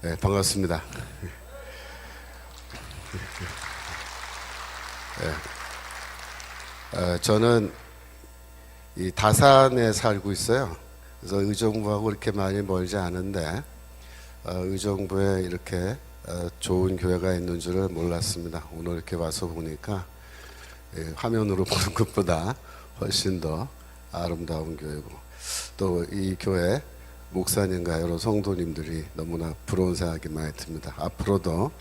네, 반갑습니다. 저는 이 다산에 살고 있어요. 그래서 의정부하고 이렇게 많이 멀지 않은데 의정부에 이렇게 좋은 교회가 있는 줄을 몰랐습니다. 오늘 이렇게 와서 보니까 화면으로 보는 것보다 훨씬 더 아름다운 교회고, 또 이 교회 목사님과 여러 성도님들이 너무나 부러운 생각이 많이 듭니다. 앞으로도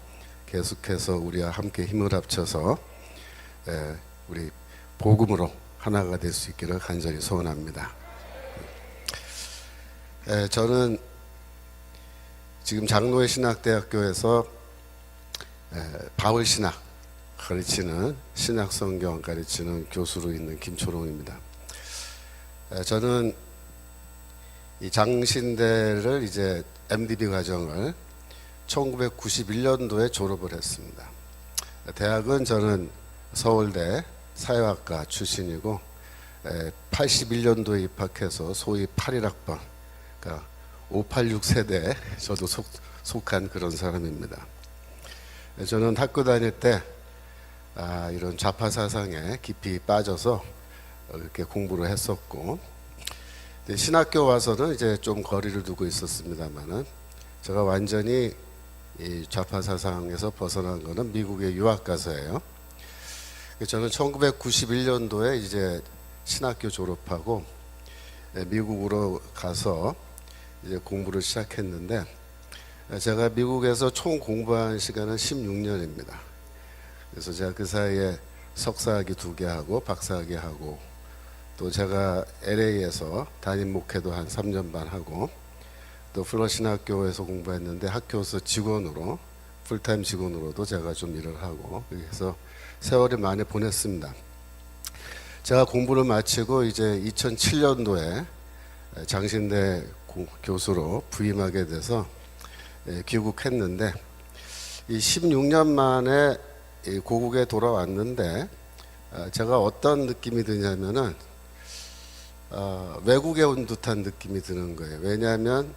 계속해서 우리와 함께 힘을 합쳐서 우리 복음으로 하나가 될 수 있기를 간절히 소원합니다. 저는 지금 장로회 신학대학교에서 바울신학 가르치는, 신학성경 가르치는 교수로 있는 김초롱입니다. 저는 이 장신대를 이제 MDB 과정을 1991년도에 졸업을 했습니다. 대학은 저는 서울대 사회학과 출신이고 81년도에 입학해서 소위 81학번, 그러니까 586 세대에 저도 속한 그런 사람입니다. 저는 학교 다닐 때 이런 좌파 사상에 깊이 빠져서 이렇게 공부를 했었고, 신학교 와서는 이제 좀 거리를 두고 있었습니다만은, 제가 완전히 이 좌파 사상에서 벗어난 거는 미국에 유학 가서예요. 저는 1991년도에 이제 신학교 졸업하고 미국으로 가서 이제 공부를 시작했는데, 제가 미국에서 총 공부한 시간은 16년입니다. 그래서 제가 그 사이에 석사학위 2개 하고 박사학위 하고, 또 제가 LA에서 담임 목회도 한 3년 반 하고, 또 플러신학교에서 공부했는데 학교에서 직원으로, 풀타임 직원으로도 제가 좀 일을 하고, 그래서 세월이 많이 보냈습니다. 제가 공부를 마치고 이제 2007년도에 장신대 교수로 부임하게 돼서 귀국했는데, 이 16년 만에 고국에 돌아왔는데 제가 어떤 느낌이 드냐면은 외국에 온 듯한 느낌이 드는 거예요. 왜냐하면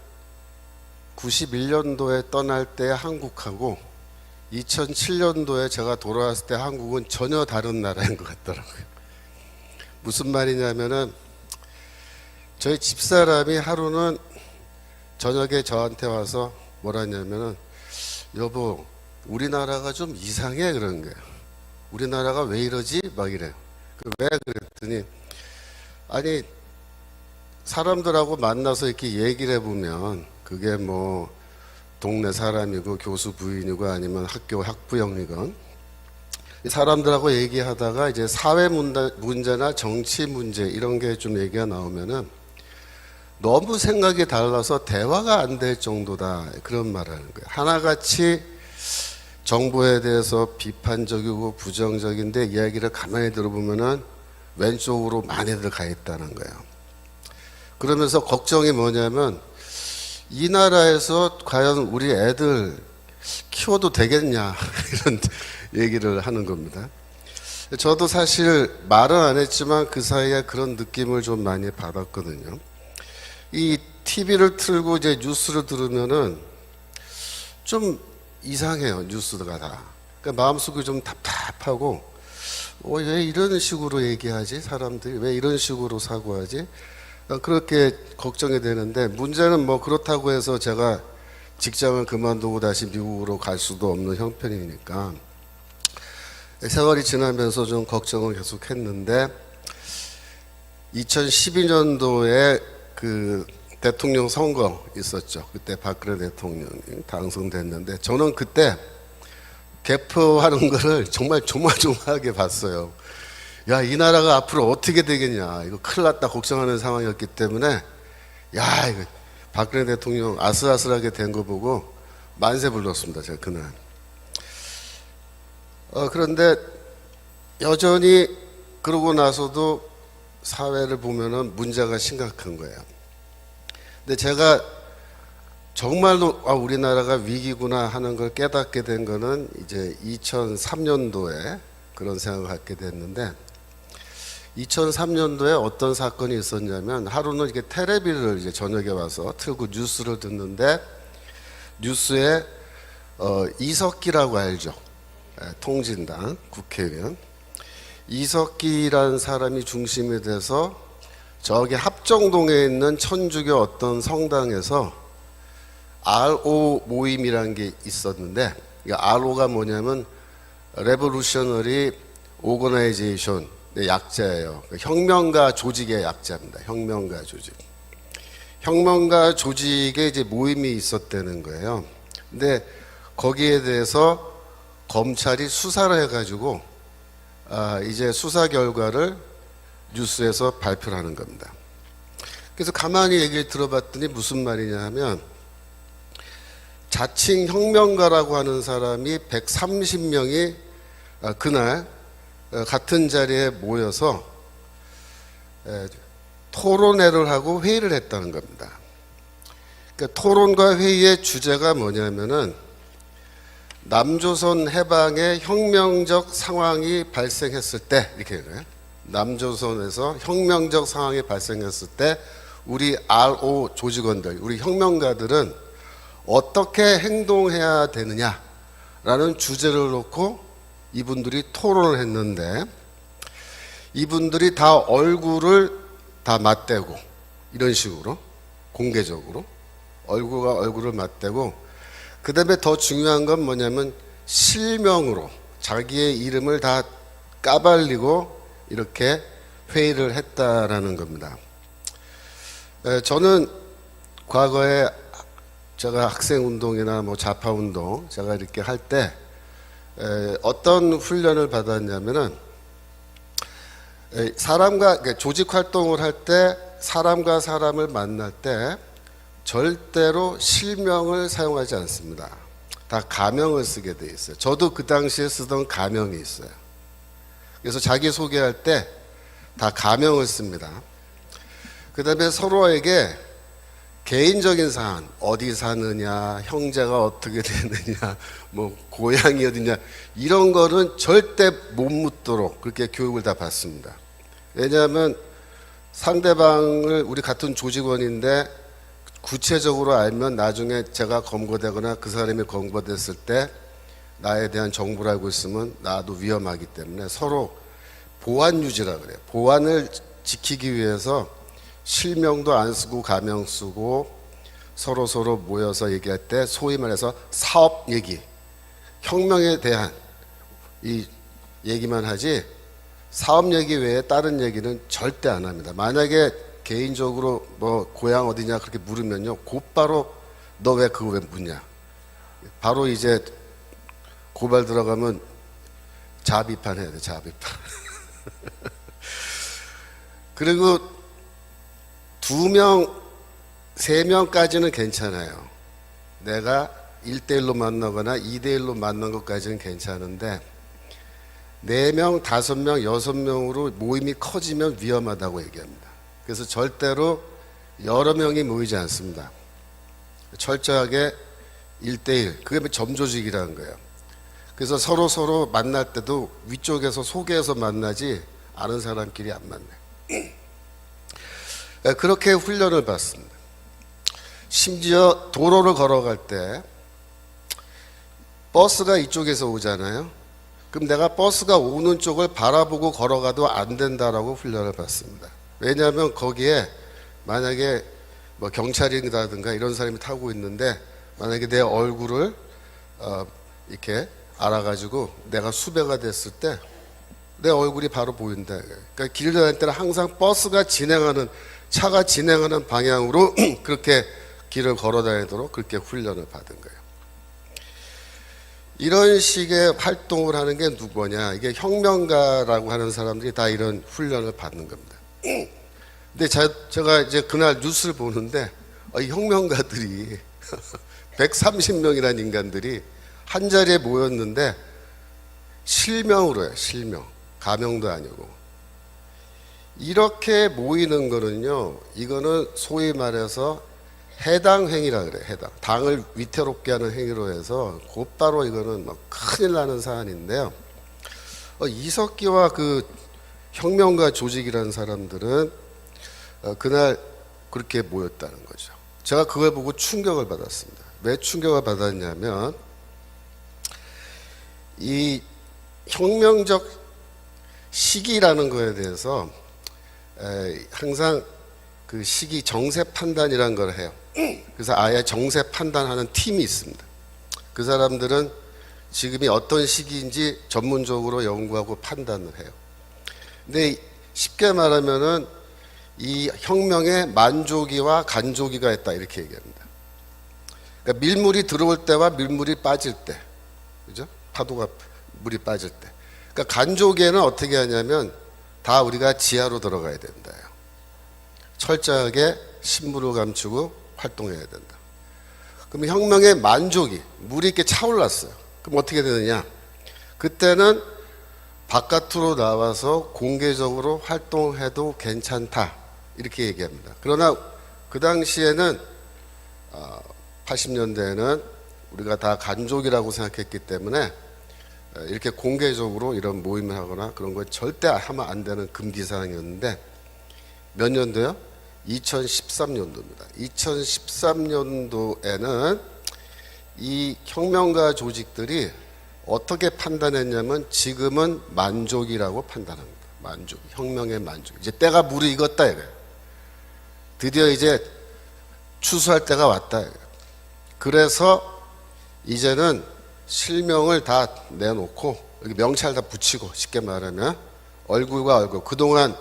91년도에 떠날 때 한국하고 2007년도에 제가 돌아왔을 때 한국은 전혀 다른 나라인 것 같더라고요. 무슨 말이냐면은, 저희 집사람이 하루는 저녁에 저한테 와서 뭐라 했냐면은, 여보, 우리나라가 좀 이상해, 그런 거예요. 우리나라가 왜 이러지? 막 이래요. 왜 그랬더니, 아니, 사람들하고 만나서 이렇게 얘기를 해보면 그게 뭐 동네 사람이고 교수 부인이고 아니면 학교 학부형이건, 사람들하고 얘기하다가 이제 사회 문제나 정치 문제 이런 게 좀 얘기가 나오면은 너무 생각이 달라서 대화가 안 될 정도다, 그런 말을 하는 거예요. 하나같이 정부에 대해서 비판적이고 부정적인데 이야기를 가만히 들어보면은 왼쪽으로 많이들 가 있다는 거예요. 그러면서 걱정이 뭐냐면, 이 나라에서 과연 우리 애들 키워도 되겠냐 이런 얘기를 하는 겁니다. 저도 사실 말은 안 했지만 그 사이에 그런 느낌을 좀 많이 받았거든요. 이 TV를 틀고 이제 뉴스를 들으면은 좀 이상해요, 뉴스가 다. 그러니까 마음속이 좀 답답하고, 왜 이런 식으로 얘기하지? 사람들이 왜 이런 식으로 사고하지? 그렇게 걱정이 되는데, 문제는 뭐 그렇다고 해서 제가 직장을 그만두고 다시 미국으로 갈 수도 없는 형편이니까 세월이 지나면서 좀 걱정을 계속 했는데, 2012년도에 그 대통령 선거 있었죠. 그때 박근혜 대통령이 당선됐는데, 저는 그때 개표하는 거를 정말 조마조마하게 봤어요. 야, 이 나라가 앞으로 어떻게 되겠냐, 이거 큰일 났다 걱정하는 상황이었기 때문에, 야, 이거 박근혜 대통령 아슬아슬하게 된 거 보고 만세 불렀습니다, 제가 그날. 그런데 여전히 그러고 나서도 사회를 보면은 문제가 심각한 거예요. 근데 제가 정말로 우리나라가 위기구나 하는 걸 깨닫게 된 거는 이제 2003년도에 그런 생각을 갖게 됐는데, 2003년도에 어떤 사건이 있었냐면, 하루는 이렇게 텔레비를 이제 저녁에 와서 틀고 뉴스를 듣는데, 뉴스에 이석기라고 알죠? 통진당 국회의원 이석기라는 사람이 중심이 돼서 저기 합정동에 있는 천주교 어떤 성당에서 RO 모임이라는 게 있었는데, RO가 뭐냐면 Revolutionary Organization 약자예요. 혁명가 조직의 약자입니다. 혁명가 조직. 혁명가 조직에 이제 모임이 있었다는 거예요. 근데 거기에 대해서 검찰이 수사를 해가지고 이제 수사 결과를 뉴스에서 발표를 하는 겁니다. 그래서 가만히 얘기를 들어봤더니 무슨 말이냐 하면, 자칭 혁명가라고 하는 사람이 130명이 그날 같은 자리에 모여서 토론회를 하고 회의를 했다는 겁니다. 그러니까 토론과 회의의 주제가 뭐냐면은 남조선 해방의 혁명적 상황이 발생했을 때, 이렇게 해요. 남조선에서 혁명적 상황이 발생했을 때 우리 RO 조직원들, 우리 혁명가들은 어떻게 행동해야 되느냐라는 주제를 놓고 이분들이 토론을 했는데, 이분들이 다 얼굴을 다 맞대고, 이런 식으로 공개적으로 얼굴과 얼굴을 맞대고, 그 다음에 더 중요한 건 뭐냐면 실명으로 자기의 이름을 다 까발리고 이렇게 회의를 했다라는 겁니다. 저는 과거에 제가 학생운동이나 뭐 좌파운동 제가 이렇게 할 때 어떤 훈련을 받았냐면은, 사람과 조직 활동을 할 때 사람과 사람을 만날 때 절대로 실명을 사용하지 않습니다. 다 가명을 쓰게 돼 있어요. 저도 그 당시에 쓰던 가명이 있어요. 그래서 자기 소개할 때 다 가명을 씁니다. 그 다음에 서로에게 개인적인 사안, 어디 사느냐, 형제가 어떻게 되느냐, 뭐 고향이 어디냐, 이런 거는 절대 못 묻도록 그렇게 교육을 다 받습니다. 왜냐하면 상대방을, 우리 같은 조직원인데 구체적으로 알면 나중에 제가 검거되거나 그 사람이 검거됐을 때 나에 대한 정보를 알고 있으면 나도 위험하기 때문에 서로 보안 유지라 그래요. 보안을 지키기 위해서 실명도 안 쓰고 가명 쓰고 서로 모여서 얘기할 때 소위 말해서 사업 얘기, 혁명에 대한 이 얘기만 하지 사업 얘기 외에 다른 얘기는 절대 안 합니다. 만약에 개인적으로 뭐 고향 어디냐 그렇게 물으면요, 곧바로 너 왜 그거 왜 묻냐, 바로 이제 고발 들어가면 자비판 해야 돼. 자비판. 그리고 2명, 3명까지는 괜찮아요. 내가 1대1로 만나거나 2대1로 만난 것까지는 괜찮은데 4명, 5명, 6명으로 모임이 커지면 위험하다고 얘기합니다. 그래서 절대로 여러 명이 모이지 않습니다. 철저하게 1대1, 그게 점조직이라는 거예요. 그래서 서로 만날 때도 위쪽에서 소개해서 만나지 아는 사람끼리 안 만나요. 그렇게 훈련을 받습니다. 심지어 도로를 걸어갈 때 버스가 이쪽에서 오잖아요. 그럼 내가 버스가 오는 쪽을 바라보고 걸어가도 안 된다라고 훈련을 받습니다. 왜냐하면 거기에 만약에 뭐 경찰이라든가 이런 사람이 타고 있는데 만약에 내 얼굴을 이렇게 알아가지고 내가 수배가 됐을 때 내 얼굴이 바로 보인다. 그러니까 길을 다닐 때는 항상 버스가 진행하는, 차가 진행하는 방향으로 그렇게 길을 걸어 다니도록 그렇게 훈련을 받은 거예요. 이런 식의 활동을 하는 게 누구냐? 이게 혁명가라고 하는 사람들이 다 이런 훈련을 받는 겁니다. 근데 제가 이제 그날 뉴스를 보는데 이 혁명가들이 130명이라는 인간들이 한 자리에 모였는데 실명으로 해요. 실명. 가명도 아니고. 이렇게 모이는 거는요, 이거는 소위 말해서 해당 행위라 그래요. 해당. 당을 위태롭게 하는 행위로 해서 곧바로 이거는 막 큰일 나는 사안인데요. 이석기와 그 혁명가 조직이라는 사람들은 그날 그렇게 모였다는 거죠. 제가 그걸 보고 충격을 받았습니다. 왜 충격을 받았냐면 이 혁명적 시기라는 거에 대해서 항상 그 시기 정세 판단이라는 걸 해요. 그래서 아예 정세 판단하는 팀이 있습니다. 그 사람들은 지금이 어떤 시기인지 전문적으로 연구하고 판단을 해요. 근데 쉽게 말하면은 이 혁명에 만조기와 간조기가 있다 이렇게 얘기합니다. 그러니까 밀물이 들어올 때와 밀물이 빠질 때, 그죠? 파도가 물이 빠질 때. 그러니까 간조기에는 어떻게 하냐면 다 우리가 지하로 들어가야 된다. 철저하게 신물을 감추고 활동해야 된다. 그럼 혁명의 만조기, 물이 이렇게 차올랐어요. 그럼 어떻게 되느냐? 그때는 바깥으로 나와서 공개적으로 활동해도 괜찮다 이렇게 얘기합니다. 그러나 그 당시에는 80년대에는 우리가 다 간족이라고 생각했기 때문에 이렇게 공개적으로 이런 모임을 하거나 그런 거 절대 하면 안 되는 금기사항이었는데 몇 년도요? 2013년도입니다. 2013년도에는 이 혁명가 조직들이 어떻게 판단했냐면 지금은 만족이라고 판단합니다. 만족, 혁명의 만족. 이제 때가 무르익었다 이거예요. 드디어 이제 추수할 때가 왔다 이거예요. 그래서 이제는 실명을 다 내놓고 여기 명찰 다 붙이고 쉽게 말하면 얼굴과 얼굴 그동안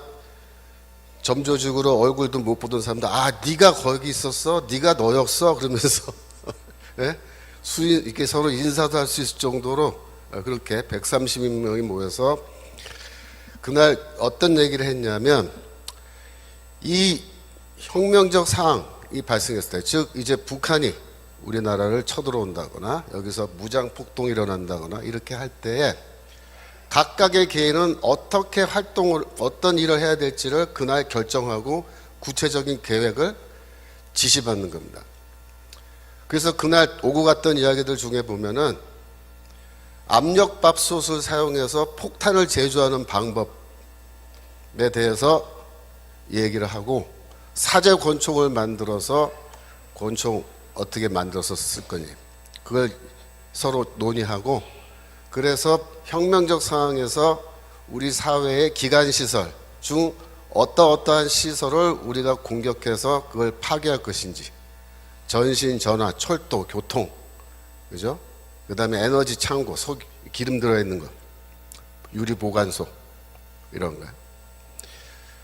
점조직으로 얼굴도 못 보던 사람들 네가 거기 있었어? 네가 너였어? 그러면서 네? 이렇게 서로 인사도 할 수 있을 정도로 그렇게 130명이 모여서 그날 어떤 얘기를 했냐면 이 혁명적 상황이 발생했을 때 즉 이제 북한이 우리나라를 쳐들어온다거나 여기서 무장 폭동이 일어난다거나 이렇게 할 때에 각각의 개인은 어떻게 활동을 어떤 일을 해야 될지를 그날 결정하고 구체적인 계획을 지시받는 겁니다. 그래서 그날 오고 갔던 이야기들 중에 보면은 압력밥솥을 사용해서 폭탄을 제조하는 방법에 대해서 얘기를 하고 사제 권총을 만들어서 권총 어떻게 만들어서 쓸 거니 그걸 서로 논의하고 그래서 혁명적 상황에서 우리 사회의 기관시설 중 어떠한 시설을 우리가 공격해서 그걸 파괴할 것인지 전신, 전화, 철도, 교통, 그죠? 그 다음에 에너지 창고, 기름 들어있는 거, 유리 보관소, 이런 거,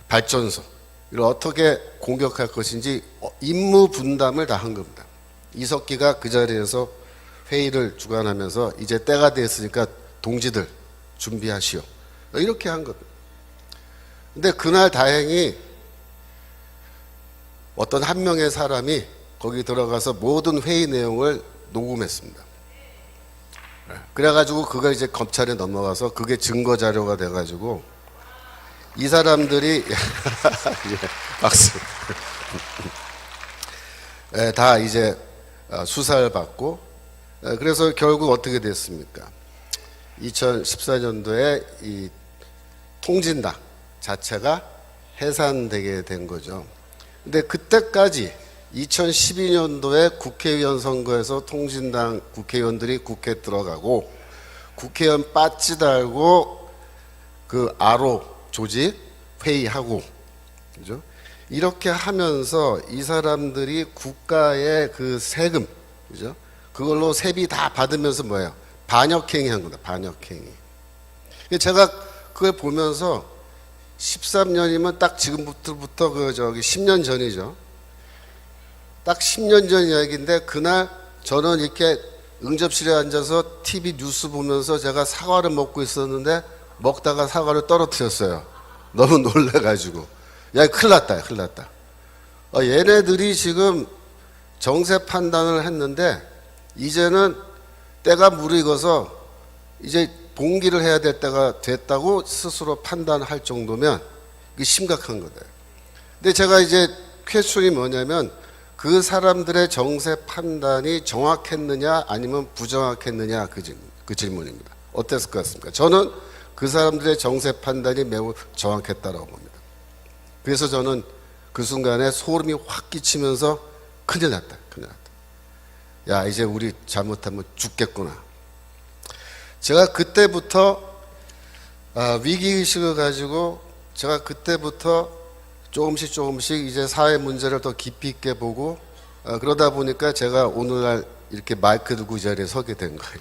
발전소, 이걸 어떻게 공격할 것인지 임무 분담을 다 한 겁니다. 이석기가 그 자리에서 회의를 주관하면서 이제 때가 됐으니까 동지들 준비하시오. 이렇게 한 겁니다. 근데 그날 다행히 어떤 한 명의 사람이 거기 들어가서 모든 회의 내용을 녹음했습니다. 그래가지고 그걸 이제 검찰에 넘어가서 그게 증거 자료가 돼가지고 이 사람들이 예, 박수 다 이제 수사를 받고 그래서 결국 어떻게 됐습니까? 2014년도에 이 통진당 자체가 해산되게 된 거죠. 근데 그때까지 2012년도에 국회의원 선거에서 통진당 국회의원들이 국회에 들어가고 국회의원 빠지 달고 그 아로 조직 회의하고 그죠? 이렇게 하면서 이 사람들이 국가의 그 세금 그죠? 그걸로 세비 다 받으면서 뭐예요? 반역행위 한 겁니다. 반역행위. 제가 그걸 보면서 13년이면 딱 지금부터 그 10년 전이죠. 딱 10년 전 이야기인데 그날 저는 이렇게 응접실에 앉아서 TV 뉴스 보면서 제가 사과를 먹고 있었는데 먹다가 사과를 떨어뜨렸어요. 너무 놀래가지고. 야, 큰일 났다, 큰일 났다. 얘네들이 지금 정세 판단을 했는데 이제는 때가 무르익어서 이제 봉기를 해야 될 때가 됐다고 스스로 판단할 정도면 이게 심각한 거다. 근데 제가 이제 퀘스천이 뭐냐면 그 사람들의 정세 판단이 정확했느냐 아니면 부정확했느냐 그 질문입니다. 어땠을 것 같습니까? 저는 그 사람들의 정세 판단이 매우 정확했다고 봅니다. 그래서 저는 그 순간에 소름이 확 끼치면서 큰일 났다, 큰일 났다. 야, 이제 우리 잘못하면 죽겠구나. 제가 그때부터 위기의식을 가지고 제가 그때부터 조금씩 이제 사회 문제를 더 깊이 있게 보고 그러다 보니까 제가 오늘날 이렇게 마이크 들고 이 자리에 서게 된 거예요.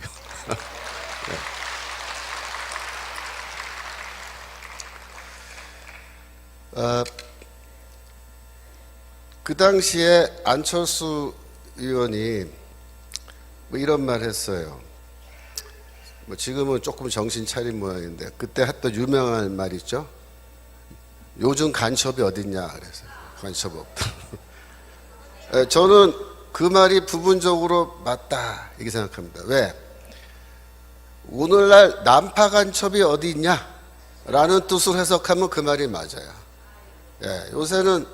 그 당시에 안철수 의원이 뭐 이런 말 했어요. 뭐 지금은 조금 정신 차린 모양인데 그때 했던 유명한 말 있죠. 요즘 간첩이 어딨냐 그래서 간첩 없다. 저는 그 말이 부분적으로 맞다 이렇게 생각합니다. 왜? 오늘날 난파 간첩이 어디 있냐라는 뜻으로 해석하면 그 말이 맞아요. 예, 요새는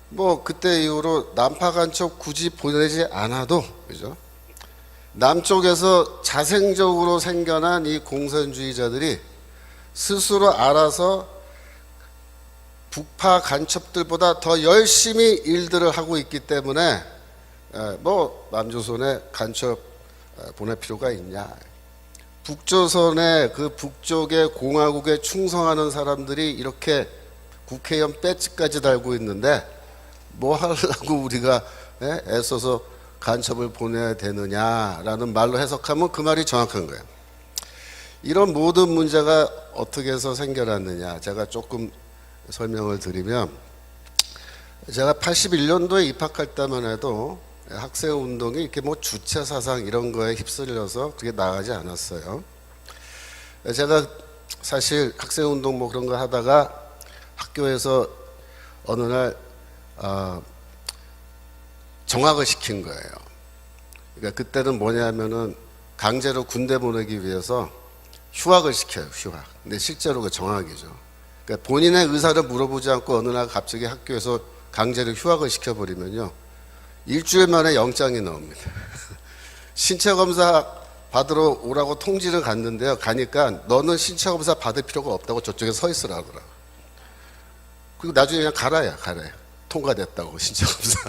뭐 그때 이후로 난파 간첩 굳이 보내지 않아도 그죠? 남쪽에서 자생적으로 생겨난 이 공산주의자들이 스스로 알아서 북파 간첩들보다 더 열심히 일들을 하고 있기 때문에 뭐 남조선에 간첩 보낼 필요가 있냐. 북조선의 그 북쪽의 공화국에 충성하는 사람들이 이렇게 국회의원 배지까지 달고 있는데 뭐 하려고 우리가 애써서 간첩을 보내야 되느냐라는 말로 해석하면 그 말이 정확한 거예요. 이런 모든 문제가 어떻게 해서 생겨났느냐 제가 조금 설명을 드리면, 제가 81년도에 입학할 때만 해도 학생운동이 이렇게 뭐 주체사상 이런 거에 휩쓸려서 그게 나가지 않았어요. 제가 사실 학생운동 뭐 그런 거 하다가 학교에서 어느 날 정학을 시킨 거예요. 그러니까 그때는 뭐냐면은 강제로 군대 보내기 위해서 휴학을 시켜요. 휴학. 근데 실제로 그 정학이죠. 그러니까 본인의 의사를 물어보지 않고 어느 날 갑자기 학교에서 강제로 휴학을 시켜버리면요, 일주일 만에 영장이 나옵니다. 신체 검사 받으러 오라고 통지를 갔는데요, 가니까 너는 신체 검사 받을 필요가 없다고 저쪽에 서 있으라 그러더라고. 그리고 나중에 그냥 가라야 통과됐다고 신체 검사.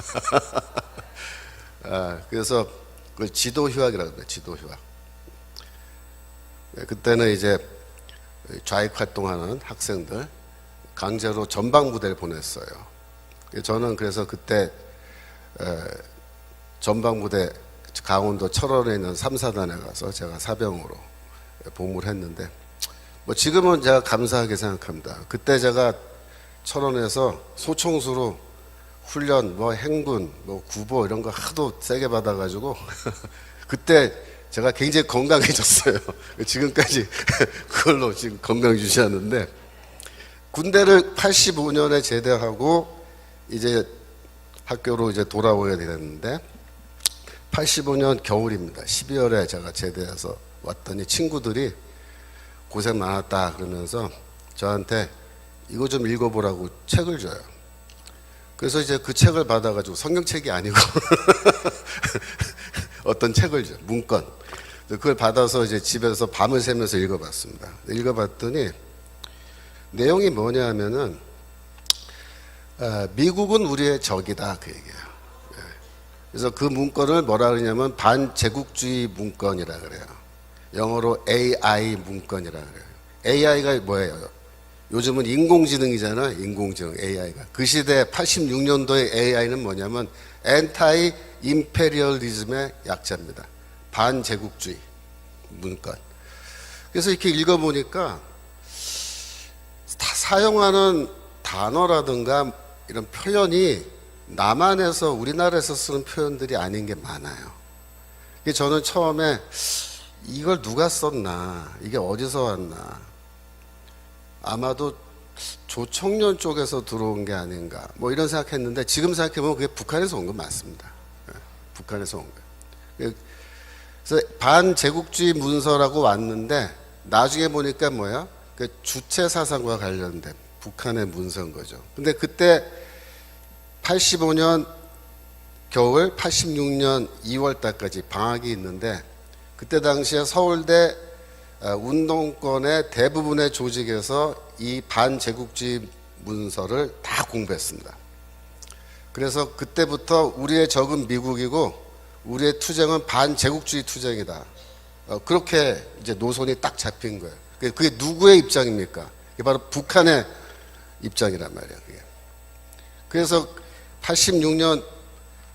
그래서 그걸 지도 휴학이라고 해요. 지도 휴학. 그때는 이제 좌익 활동하는 학생들 강제로 전방부대를 보냈어요. 저는 그래서 그때 전방부대 강원도 철원에 있는 3사단에 가서 제가 사병으로 복무를 했는데, 뭐 지금은 제가 감사하게 생각합니다. 그때 제가 철원에서 소총수로 훈련, 뭐 행군, 뭐 구보 이런 거 하도 세게 받아가지고 그때 제가 굉장히 건강해졌어요. 지금까지 그걸로 지금 건강 유지하는데, 군대를 85년에 제대하고 이제 학교로 이제 돌아오게 됐는데 85년 겨울입니다. 12월에 제가 제대해서 왔더니 친구들이 고생 많았다 그러면서 저한테 이거 좀 읽어보라고 책을 줘요. 그래서 이제 그 책을 받아가지고 성경책이 아니고 어떤 책을 줘요. 문건. 그걸 받아서 이제 집에서 밤을 새면서 읽어봤습니다. 읽어봤더니 내용이 뭐냐 하면은 미국은 우리의 적이다 그 얘기예요. 그래서 그 문건을 뭐라 그러냐면 반제국주의 문건이라 그래요. 영어로 AI 문건이라 그래요. AI가 뭐예요? 요즘은 인공지능이잖아요. 인공지능 AI가. 그 시대 86년도의 AI는 뭐냐면 엔타이 임페리얼리즘의 약자입니다. 반제국주의 문건. 그래서 이렇게 읽어보니까 다 사용하는 단어라든가 이런 표현이 남한에서 우리나라에서 쓰는 표현들이 아닌 게 많아요. 저는 처음에 이걸 누가 썼나, 이게 어디서 왔나, 아마도 조청년 쪽에서 들어온 게 아닌가 뭐 이런 생각했는데, 지금 생각해보면 그게 북한에서 온 거 맞습니다. 북한에서 온 거예요. 그래서 반제국주의 문서라고 왔는데 나중에 보니까 뭐야? 그 주체 사상과 관련된 북한의 문서인 거죠. 근데 그때 85년 겨울 86년 2월 달까지 방학이 있는데, 그때 당시에 서울대 운동권의 대부분의 조직에서 이 반제국주의 문서를 다 공부했습니다. 그래서 그때부터 우리의 적은 미국이고 우리의 투쟁은 반제국주의 투쟁이다. 그렇게 이제 노선이 딱 잡힌 거예요. 그게 누구의 입장입니까? 그게 바로 북한의 입장이란 말이에요. 그게. 그래서 86년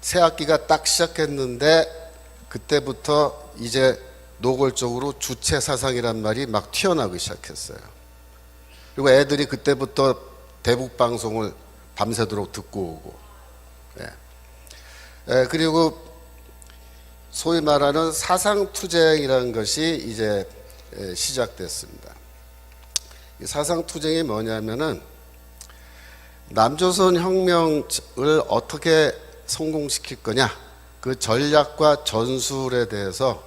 새학기가 딱 시작했는데 그때부터 이제 노골적으로 주체 사상이란 말이 막 튀어나오기 시작했어요. 그리고 애들이 그때부터 대북 방송을 밤새도록 듣고 오고, 그리고 소위 말하는 사상투쟁이라는 것이 이제 시작됐습니다. 이 사상투쟁이 뭐냐면은 남조선 혁명을 어떻게 성공시킬 거냐, 그 전략과 전술에 대해서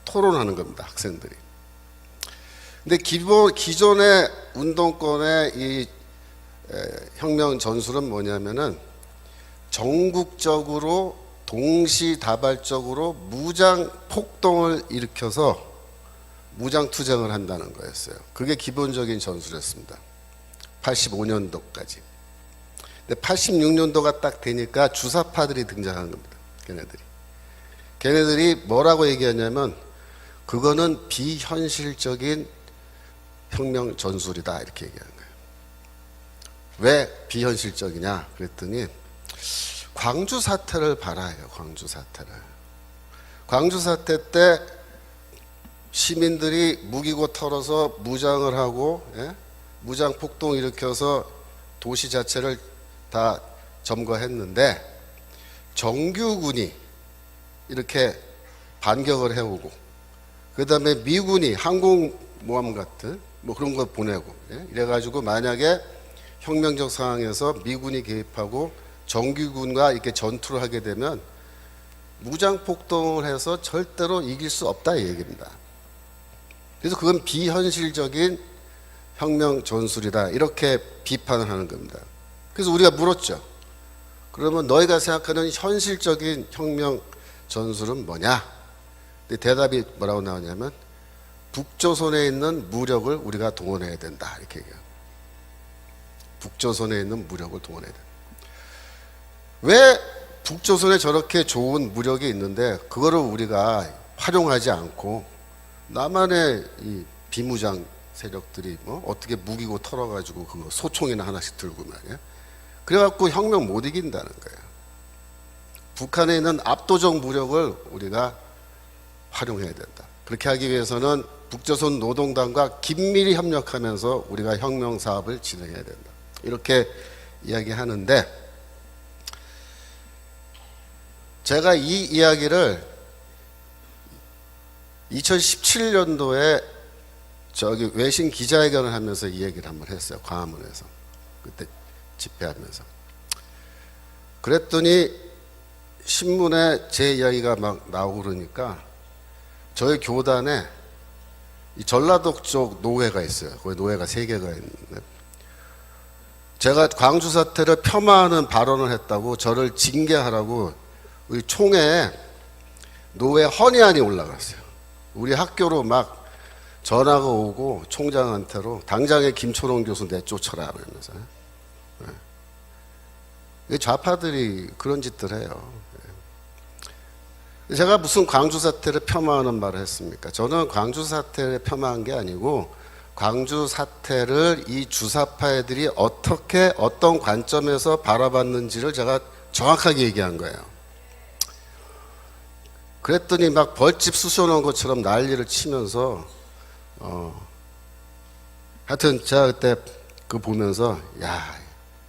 토론하는 겁니다, 학생들이. 근데 기존의 운동권의 이 혁명 전술은 뭐냐면은 전국적으로 동시다발적으로 무장 폭동을 일으켜서 무장 투쟁을 한다는 거였어요. 그게 기본적인 전술이었습니다. 85년도까지. 근데 86년도가 딱 되니까 주사파들이 등장한 겁니다. 걔네들이 뭐라고 얘기하냐면 그거는 비현실적인 혁명 전술이다, 이렇게 얘기하는 거예요. 왜 비현실적이냐 그랬더니 광주 사태를 봐라요. 광주 사태를. 광주 사태 때 시민들이 무기고 털어서 무장을 하고, 무장 폭동 일으켜서 도시 자체를 다 점거했는데 정규군이 이렇게 반격을 해오고, 그 다음에 미군이 항공모함 같은 뭐 그런 거 보내고, 이래가지고 만약에 혁명적 상황에서 미군이 개입하고 정규군과 이렇게 전투를 하게 되면 무장 폭동을 해서 절대로 이길 수 없다, 이 얘기입니다. 그래서 그건 비현실적인 혁명 전술이다, 이렇게 비판을 하는 겁니다. 그래서 우리가 물었죠. 그러면 너희가 생각하는 현실적인 혁명 전술은 뭐냐? 근데 대답이 뭐라고 나오냐면 북조선에 있는 무력을 우리가 동원해야 된다, 이렇게 얘기해요. 북조선에 있는 무력을 동원해야 된다. 왜 북조선에 저렇게 좋은 무력이 있는데 그거를 우리가 활용하지 않고 남한의 이 비무장 세력들이 뭐 어떻게 무기고 털어가지고 그거 소총이나 하나씩 들고 말이야. 그래갖고 혁명 못 이긴다는 거예요. 북한에 있는 압도적 무력을 우리가 활용해야 된다. 그렇게 하기 위해서는 북조선 노동당과 긴밀히 협력하면서 우리가 혁명 사업을 진행해야 된다, 이렇게 이야기하는데, 제가 이 이야기를 2017년도에 저기 외신 기자회견을 하면서 이 얘기를 한번 했어요. 광화문에서. 그때 집회하면서. 그랬더니 신문에 제 이야기가 막 나오고 그러니까 저희 교단에 이 전라도 쪽 노회가 있어요. 거기 노회가 3개가 있는데 제가 광주 사태를 폄하하는 발언을 했다고 저를 징계하라고 우리 총회에 노회 헌의안이 올라갔어요. 우리 학교로 막 전화가 오고 총장한테로 당장에 김초롱 교수 내쫓아라 그러면서. 좌파들이 그런 짓들 해요. 제가 무슨 광주 사태를 폄하하는 말을 했습니까? 저는 광주 사태를 폄하한 게 아니고 광주 사태를 이 주사파 애들이 어떻게 어떤 관점에서 바라봤는지를 제가 정확하게 얘기한 거예요. 그랬더니 막 벌집 쑤셔놓은 것처럼 난리를 치면서 하여튼 제가 그때 그거 보면서 야,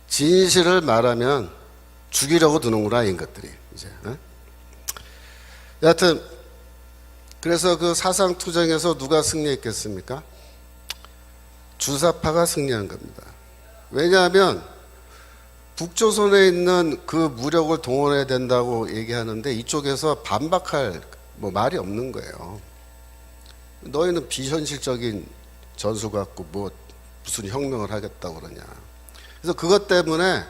진실을 말하면 죽이려고 드는구나, 이것들이 이제. 여하튼 그래서 그 사상투쟁에서 누가 승리했겠습니까? 주사파가 승리한 겁니다. 왜냐하면 북조선에 있는 그 무력을 동원해야 된다고 얘기하는데 이쪽에서 반박할 뭐 말이 없는 거예요. 너희는 비현실적인 전술 갖고 뭐 무슨 혁명을 하겠다고 그러냐. 그래서 그것 때문에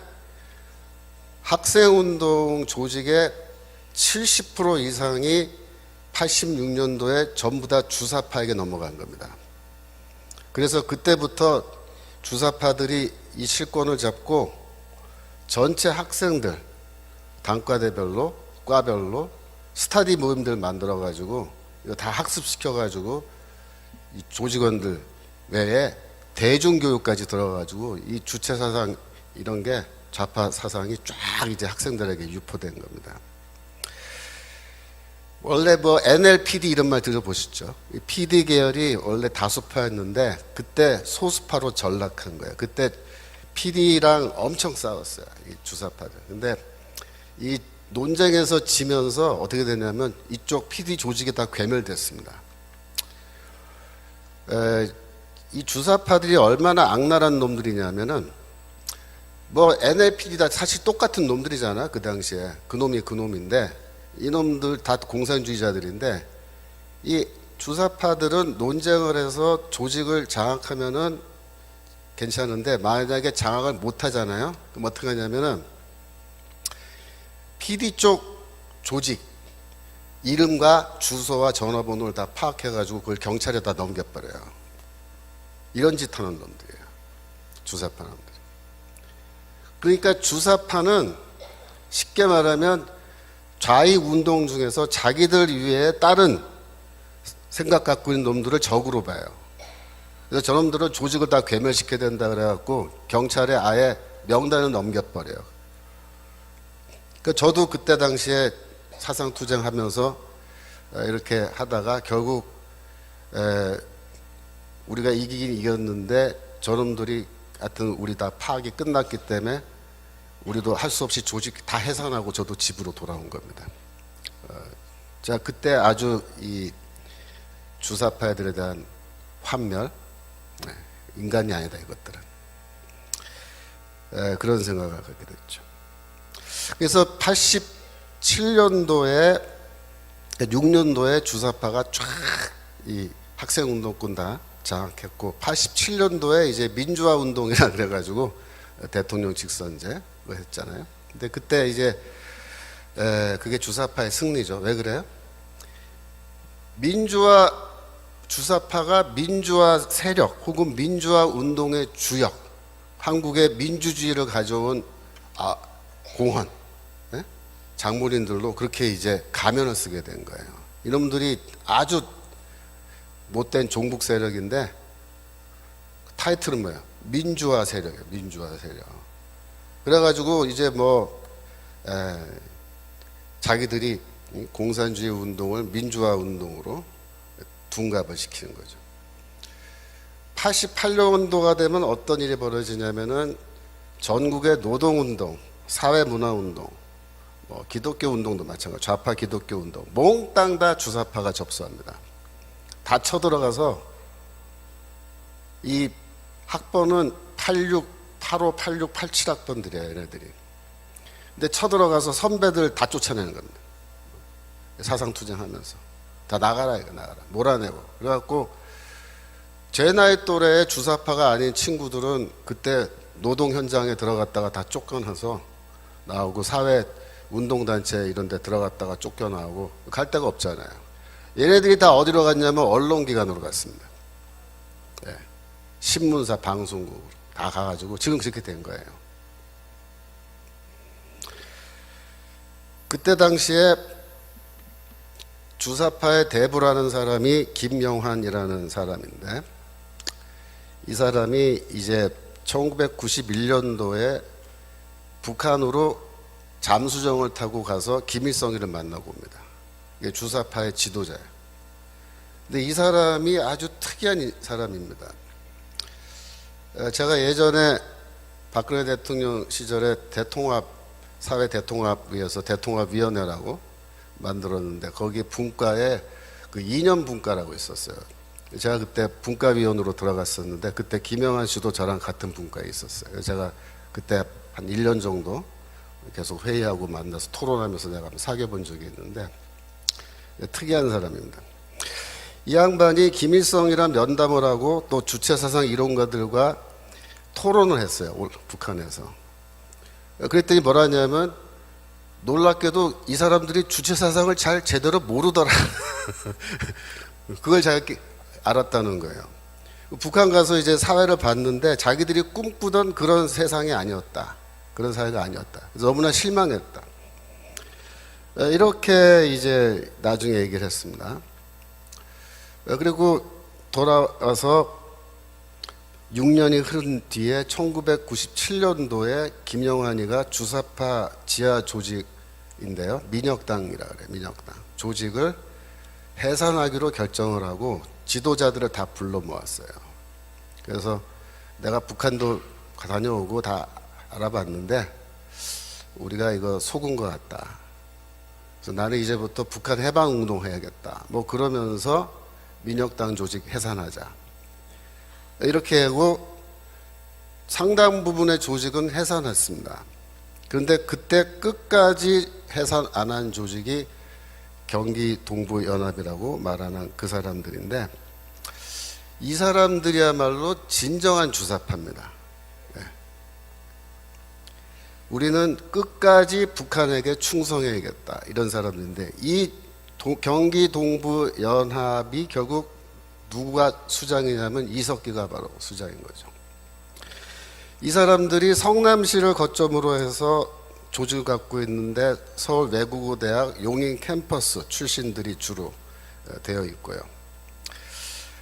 학생운동 조직의 70% 이상이 86년도에 전부 다 주사파에게 넘어간 겁니다. 그래서 그때부터 주사파들이 이 실권을 잡고 전체 학생들 단과대별로 과별로 스터디 모임들 만들어가지고 이거 다 학습시켜가지고 이 조직원들 외에 대중교육까지 들어가지고 이 주체 사상 이런 게 좌파 사상이 쫙 이제 학생들에게 유포된 겁니다. 원래 뭐 NLPD 이런 말 들어보셨죠? 이 PD 계열이 원래 다수파였는데 그때 소수파로 전락한 거예요. 그때 PD랑 엄청 싸웠어요. 이 주사파들. 근데 이 논쟁에서 지면서 어떻게 되냐면 이쪽 PD 조직이 다 괴멸됐습니다. 이 주사파들이 얼마나 악랄한 놈들이냐면은 뭐 NLPD 다 사실 똑같은 놈들이잖아. 그 당시에 그 놈이 그 놈인데 이놈들 다 공산주의자들인데 이 주사파들은 논쟁을 해서 조직을 장악하면은 괜찮은데 만약에 장악을 못 하잖아요. 그럼 어떻게 하냐면은 PD 쪽 조직 이름과 주소와 전화번호를 다 파악해가지고 그걸 경찰에다 넘겨버려요. 이런 짓 하는 놈들이에요. 주사파 놈들. 그러니까 주사파는 쉽게 말하면 좌익 운동 중에서 자기들 위에 다른 생각 갖고 있는 놈들을 적으로 봐요. 그래서 저놈들은 조직을 다 괴멸시켜야 된다 그래갖고 경찰에 아예 명단을 넘겨버려요. 그러니까 저도 그때 당시에 사상투쟁하면서 이렇게 하다가 결국 우리가 이기긴 이겼는데 저놈들이 하여튼 우리 다 파악이 끝났기 때문에 우리도 할 수 없이 조직 다 해산하고 저도 집으로 돌아온 겁니다. 자, 그때 아주 이 주사파들에 대한 환멸, 인간이 아니다 이것들은 그런 생각을 하게 됐죠. 그래서 87년도에 6년도에 주사파가 쫙 이 학생운동권 다 장악했고 87년도에 이제 민주화 운동이라 그래가지고 대통령 직선제 했잖아요. 근데 그때 이제 그게 주사파의 승리죠. 왜 그래요? 주사파가 민주화 세력 혹은 민주화 운동의 주역, 한국의 민주주의를 가져온 공헌, 장모님들로 그렇게 이제 가면을 쓰게 된 거예요. 이놈들이 아주 못된 종북 세력인데 타이틀은 뭐예요? 민주화 세력이에요. 민주화 세력. 그래가지고 이제 뭐 자기들이 공산주의 운동을 민주화 운동으로 둔갑을 시키는 거죠. 88년도가 되면 어떤 일이 벌어지냐면은 전국의 노동운동, 사회문화운동, 뭐 기독교 운동도 마찬가지, 좌파 기독교 운동, 몽땅 다 주사파가 접수합니다. 다 쳐들어가서 이 학번은 86, 85, 86, 87학번들이에요, 얘네들이. 근데 쳐들어가서 선배들 다 쫓아내는 겁니다. 사상투쟁하면서. 다 나가라, 이거 나가라. 몰아내고. 그래갖고 제 나이 또래의 주사파가 아닌 친구들은 그때 노동 현장에 들어갔다가 다 쫓겨나서 나오고 사회 운동단체 이런 데 들어갔다가 쫓겨나오고 갈 데가 없잖아요. 얘네들이 다 어디로 갔냐면 언론기관으로 갔습니다. 네. 신문사, 방송국으로 다 가가지고 지금 그렇게 된 거예요. 그때 당시에 주사파의 대부라는 사람이 김영환이라는 사람인데 이 사람이 이제 1991년도에 북한으로 잠수정을 타고 가서 김일성이를 만나고 옵니다. 이게 주사파의 지도자예요. 근데 이 사람이 아주 특이한 사람입니다. 제가 예전에 박근혜 대통령 시절에 사회 대통합위에서 대통합위원회라고 만들었는데 거기 분과에 그 이념 분과라고 있었어요. 제가 그때 분과위원으로 들어갔었는데 그때 김영환 씨도 저랑 같은 분과에 있었어요. 제가 그때 한 1년 정도 계속 회의하고 만나서 토론하면서 내가 사귀어본 적이 있는데 특이한 사람입니다. 이 양반이 김일성이랑 면담을 하고 또 주체사상 이론가들과 토론을 했어요. 북한에서. 그랬더니 뭐라 하냐면 놀랍게도 이 사람들이 주체사상을 잘 제대로 모르더라. 그걸 잘 알았다는 거예요. 북한 가서 이제 사회를 봤는데 자기들이 꿈꾸던 그런 세상이 아니었다. 그런 사회가 아니었다. 그래서 너무나 실망했다. 이렇게 이제 나중에 얘기를 했습니다. 그리고 돌아와서 6년이 흐른 뒤에 1997년도에 김영환이가 주사파 지하 조직인데요. 민혁당이라 그래요. 민혁당. 조직을 해산하기로 결정을 하고 지도자들을 다 불러 모았어요. 그래서 내가 북한도 다녀오고 다 알아봤는데 우리가 이거 속은 것 같다. 그래서 나는 이제부터 북한 해방운동 해야겠다. 뭐 그러면서 민혁당 조직 해산하자. 이렇게 하고 상당 부분의 조직은 해산했습니다. 그런데 그때 끝까지 해산 안 한 조직이 경기 동부연합이라고 말하는 그 사람들인데 이 사람들이야말로 진정한 주사파입니다. 네. 우리는 끝까지 북한에게 충성해야겠다 이런 사람들인데 이 경기 동부연합이 결국 누가 수장이냐면 이석기가 바로 수장인 거죠. 이 사람들이 성남시를 거점으로 해서 조직을 갖고 있는데 서울 외국어대학 용인 캠퍼스 출신들이 주로 되어 있고요.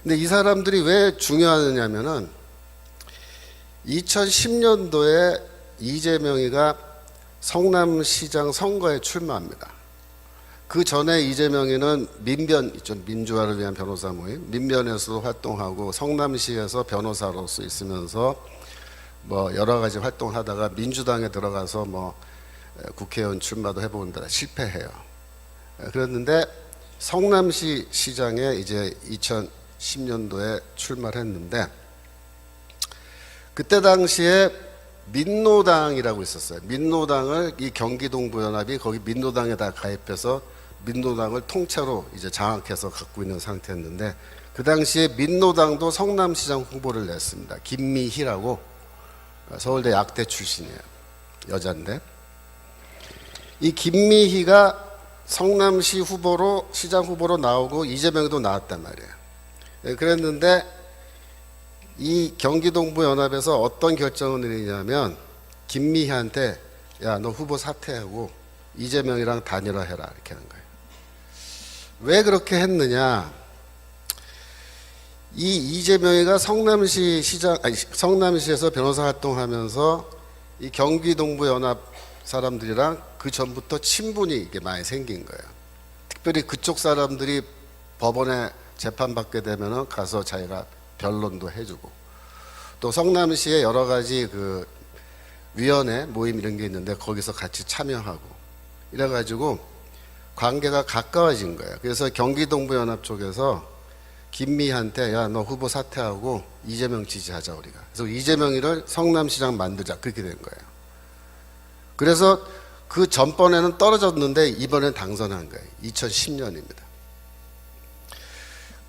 근데 이 사람들이 왜 중요하냐면은 2010년도에 이재명이가 성남시장 선거에 출마합니다. 그 전에 이재명이는 민변 있죠. 민주화를 위한 변호사 모임 민변에서도 활동하고 성남시에서 변호사로서 있으면서 뭐 여러 가지 활동을 하다가 민주당에 들어가서 뭐 국회의원 출마도 해보는데 실패해요. 그랬는데 성남시 시장에 이제 2010년도에 출마를 했는데 그때 당시에 민노당이라고 있었어요. 민노당을 이 경기동부연합이 거기 민노당에다 가입해서 민노당을 통째로 이제 장악해서 갖고 있는 상태였는데 그 당시에 민노당도 성남시장 후보를 냈습니다. 김미희라고 서울대 약대 출신이에요. 여잔데 이 김미희가 성남시 후보로 시장 후보로 나오고 이재명도 나왔단 말이에요. 그랬는데 이 경기동부연합에서 어떤 결정을 내리냐면 김미희한테 야, 너 후보 사퇴하고 이재명이랑 단일화해라 이렇게 하는 거예요. 왜 그렇게 했느냐? 이 이재명이가 성남시에서 변호사 활동하면서 이 경기동부연합 사람들이랑 그 전부터 친분이 이게 많이 생긴 거예요. 특별히 그쪽 사람들이 법원에 재판받게 되면은 가서 자기가 변론도 해주고 또 성남시에 여러 가지 그 위원회 모임 이런 게 있는데 거기서 같이 참여하고 이래가지고 관계가 가까워진 거예요. 그래서 경기동부연합 쪽에서 김미희한테 야, 너 후보 사퇴하고 이재명 지지하자 우리가. 그래서 이재명이를 성남시장 만들자 그렇게 된 거예요. 그래서 그 전번에는 떨어졌는데 이번엔 당선한 거예요. 2010년입니다.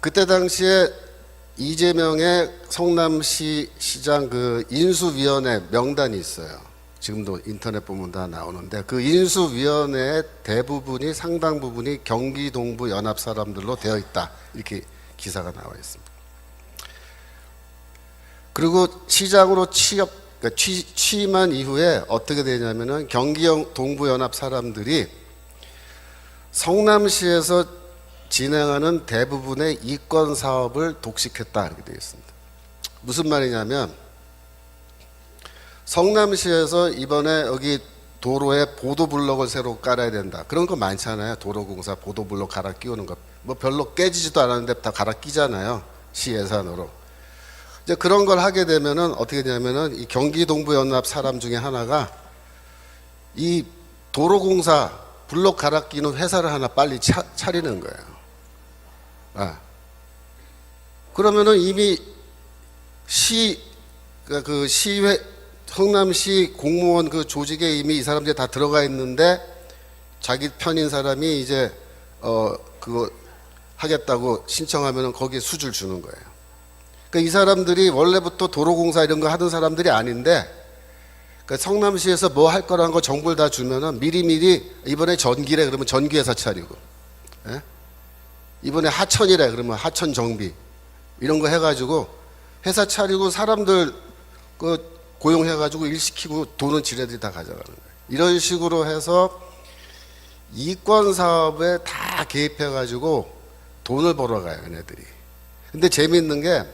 그때 당시에 이재명의 성남시 시장 그 인수위원회 명단이 있어요. 지금도 인터넷 보면 다 나오는데 그 인수위원회의 대부분이 상당 부분이 경기동부 연합 사람들로 되어 있다. 이렇게 기사가 나와 있습니다. 그리고 시장으로 취임한 이후에 어떻게 되냐면은 경기동부 연합 사람들이 성남시에서 진행하는 대부분의 이권 사업을 독식했다 이렇게 되어 있습니다. 무슨 말이냐면 성남시에서 이번에 여기 도로에 보도블록을 새로 깔아야 된다. 그런 거 많잖아요. 도로공사 보도블록 갈아 끼우는 거. 뭐 별로 깨지지도 않았는데 다 갈아 끼잖아요. 시 예산으로. 이제 그런 걸 하게 되면은 어떻게 되냐면은 이 경기동부연합 사람 중에 하나가 이 도로공사 블록 갈아 끼는 회사를 하나 빨리 차리는 거예요. 아. 그러면은 이미 그 시회 성남시 공무원 그 조직에 이미 이 사람들이 다 들어가 있는데 자기 편인 사람이 이제 그거 하겠다고 신청하면은 거기에 수주를 주는 거예요. 그러니까 이 사람들이 원래부터 도로공사 이런 거 하던 사람들이 아닌데 그러니까 성남시에서 뭐 할 거라는 거 정보를 다 주면은 미리미리 이번에 전기래 그러면 전기회사 차리고 예? 이번에 하천이래 그러면 하천 정비 이런 거 해가지고 회사 차리고 사람들 그 고용해가지고 일 시키고 돈은 지네들이 다 가져가는 거예요. 이런 식으로 해서 이권 사업에 다 개입해가지고 돈을 벌어가요, 얘네들이. 근데 재미있는 게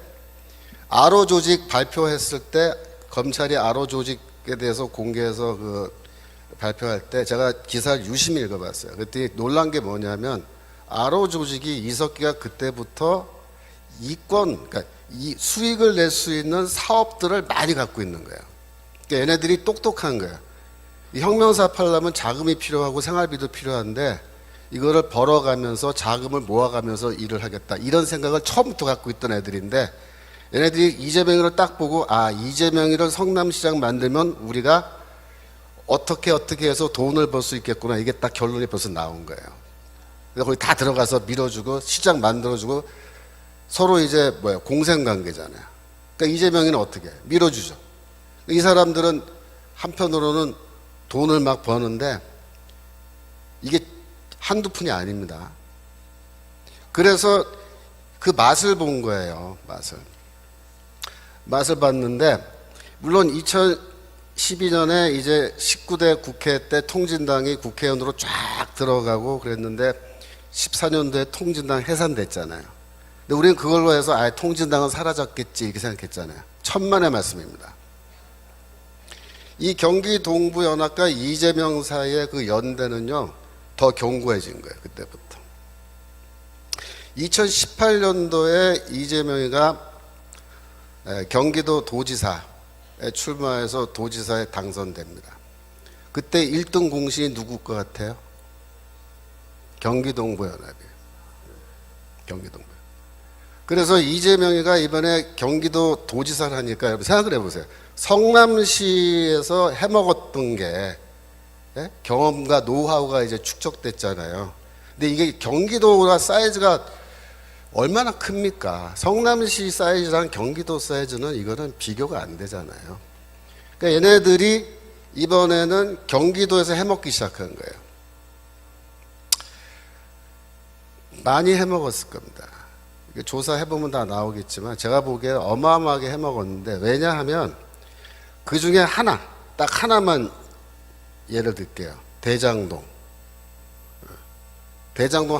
아로 조직 발표했을 때 검찰이 아로 조직에 대해서 공개해서 그 발표할 때 제가 기사를 유심히 읽어봤어요. 그때 놀란 게 뭐냐면 아로 조직이 이석기가 그때부터 이권, 그러니까 이 수익을 낼 수 있는 사업들을 많이 갖고 있는 거예요. 그러니까 얘네들이 똑똑한 거예요. 이 혁명사업 하려면 자금이 필요하고 생활비도 필요한데 이거를 벌어가면서 자금을 모아가면서 일을 하겠다 이런 생각을 처음부터 갖고 있던 애들인데 얘네들이 이재명이를 딱 보고 아 이재명이를 성남시장 만들면 우리가 어떻게 해서 돈을 벌 수 있겠구나 이게 딱 결론이 벌써 나온 거예요. 그래서 거기 다 들어가서 밀어주고 시장 만들어주고 서로 이제 뭐야 공생관계잖아요. 그러니까 이재명이는 어떻게 밀어주죠. 이 사람들은 한편으로는 돈을 막 버는데 이게 한두 푼이 아닙니다. 그래서 그 맛을 본 거예요. 맛을 봤는데 물론 2012년에 이제 19대 국회 때 통진당이 국회의원으로 쫙 들어가고 그랬는데 14년도에 통진당 해산됐잖아요. 근데 우리는 그걸로 해서 아예 통진당은 사라졌겠지 이렇게 생각했잖아요. 천만의 말씀입니다. 이 경기 동부연합과 이재명 사이의 그 연대는요 더 견고해진 거예요. 그때부터 2018년도에 이재명이가 경기도 도지사에 출마해서 도지사에 당선됩니다. 그때 1등 공신이 누구 것 같아요? 경기동부연합이에요. 경기동부. 그래서 이재명이가 이번에 경기도 도지사를 하니까 여러분 생각을 해보세요. 성남시에서 해먹었던 게 경험과 노하우가 이제 축적됐잖아요. 근데 이게 경기도가 사이즈가 얼마나 큽니까? 성남시 사이즈랑 경기도 사이즈는 이거는 비교가 안 되잖아요. 그러니까 얘네들이 이번에는 경기도에서 해먹기 시작한 거예요. 많이 해먹었을 겁니다. 조사해보면 다 나오겠지만 제가 보기에 어마어마하게 해먹었는데 왜냐하면 그 중에 하나, 딱 하나만 예를 들게요. 대장동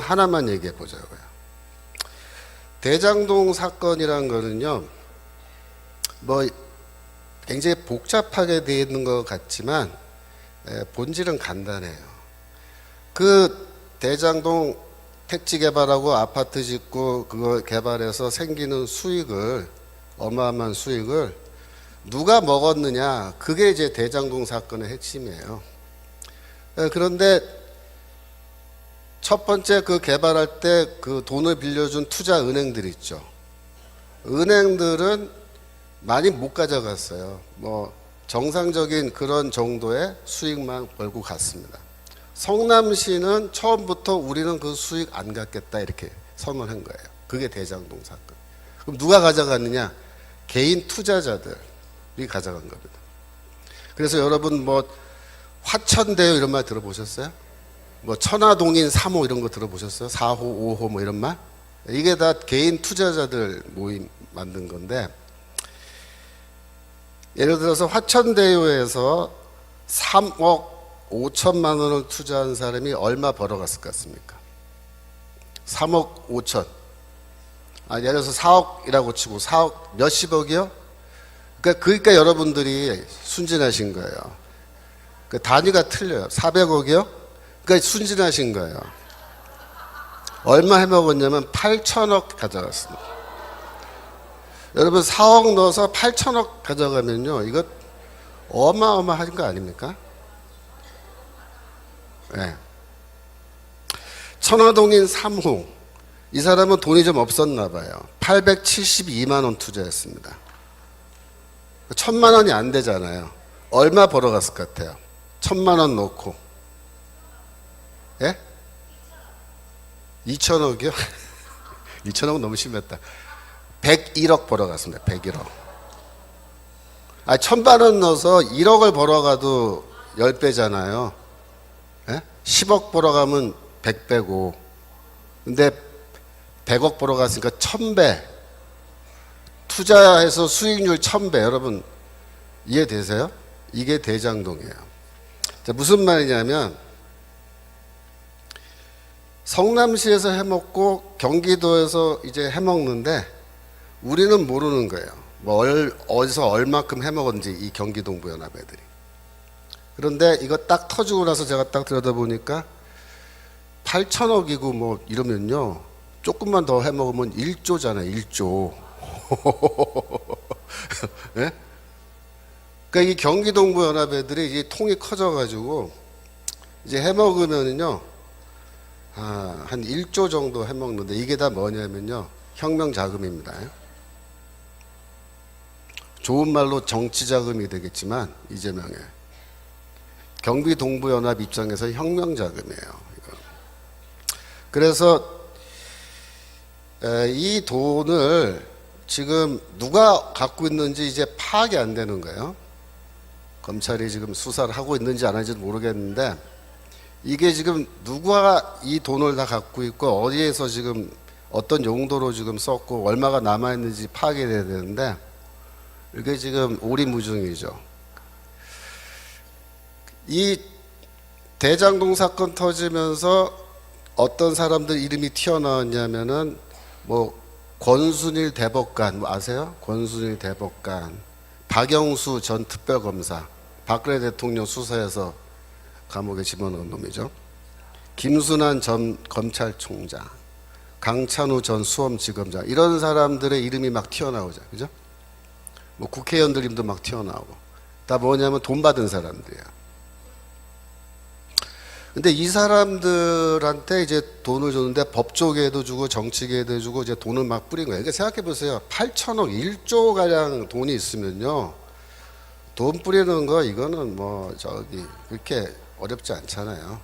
하나만 얘기해 보자고요. 대장동 사건이란 거는요, 뭐 굉장히 복잡하게 되어 있는 것 같지만 본질은 간단해요. 그 대장동 택지 개발하고 아파트 짓고 그거 개발해서 생기는 수익을 어마어마한 수익을 누가 먹었느냐 그게 이제 대장동 사건의 핵심이에요. 그런데 첫 번째 그 개발할 때 그 돈을 빌려준 투자 은행들 있죠. 은행들은 많이 못 가져갔어요. 뭐 정상적인 그런 정도의 수익만 벌고 갔습니다. 성남시는 처음부터 우리는 그 수익 안 갖겠다 이렇게 선언한 거예요. 그게 대장동 사건. 그럼 누가 가져갔느냐? 개인 투자자들이 가져간 겁니다. 그래서 여러분 뭐 화천대유 이런 말 들어보셨어요? 뭐 천화동인 3호 이런 거 들어보셨어요? 4호, 5호 뭐 이런 말? 이게 다 개인 투자자들 모임 만든 건데 예를 들어서 화천대유에서 3억 5천만 원을 투자한 사람이 얼마 벌어갔을 것 같습니까? 3억 5천. 예를 들어서 4억이라고 치고 4억 몇십억이요? 그러니까 여러분들이 순진하신 거예요. 그 단위가 틀려요. 400억이요? 그러니까 순진하신 거예요. 얼마 해먹었냐면 8천억 가져갔습니다. 여러분 4억 넣어서 8천억 가져가면요, 이거 어마어마한 거 아닙니까? 네. 천화동인 3호 이 사람은 돈이 좀 없었나 봐요. 872만 원 투자했습니다. 1,000만 원이 안 되잖아요. 얼마 벌어갔을 것 같아요? 1,000만 원 넣고 예? 2천억이요? 2천억은 너무 심했다. 101억 벌어갔습니다. 101억. 1,000만 원 넣어서 1억을 벌어가도 10배잖아요. 예? 10억 벌어가면 100배고 근데 100억 벌어갔으니까 1000배 투자해서 수익률 1000배 여러분 이해되세요? 이게 대장동이에요. 자, 무슨 말이냐면 성남시에서 해먹고 경기도에서 이제 해먹는데 우리는 모르는 거예요. 뭐 어디서 얼마큼 해먹었는지 이 경기동부연합 애들이. 그런데 이거 딱 터지고 나서 제가 딱 들여다보니까 8천억이고 뭐 이러면요 조금만 더 해먹으면 1조잖아요. 1조. 네? 그러니까 이 경기동부연합 애들이 이 통이 커져가지고 이제 해먹으면은요 한 1조 정도 해먹는데 이게 다 뭐냐면요 혁명 자금입니다. 좋은 말로 정치 자금이 되겠지만 이재명의 경기동부연합 입장에서 혁명 자금이에요. 그래서 이 돈을 지금 누가 갖고 있는지 이제 파악이 안 되는 거예요. 검찰이 지금 수사를 하고 있는지 안 하는지도 모르겠는데 이게 지금 누가 이 돈을 다 갖고 있고 어디에서 지금 어떤 용도로 지금 썼고 얼마가 남아있는지 파악이 돼야 되는데 이게 지금 오리무중이죠. 이 대장동 사건 터지면서 어떤 사람들 이름이 튀어나왔냐면은 뭐 권순일 대법관 뭐 아세요? 권순일 대법관, 박영수 전 특별검사, 박근혜 대통령 수사에서 감옥에 집어넣은 놈이죠. 김순환 전 검찰총장, 강찬우 전 수험지검장 이런 사람들의 이름이 막 튀어나오죠, 그죠? 뭐 국회의원들 이름도 막 튀어나오고 다 뭐냐면 돈 받은 사람들이야. 근데 이 사람들한테 이제 돈을 줬는데 법조계에도 주고 정치계에도 주고 이제 돈을 막 뿌린 거예요. 그러니까 생각해 보세요. 8천억 1조 가량 돈이 있으면요. 돈 뿌리는 거 이거는 뭐 저기 그렇게 어렵지 않잖아요.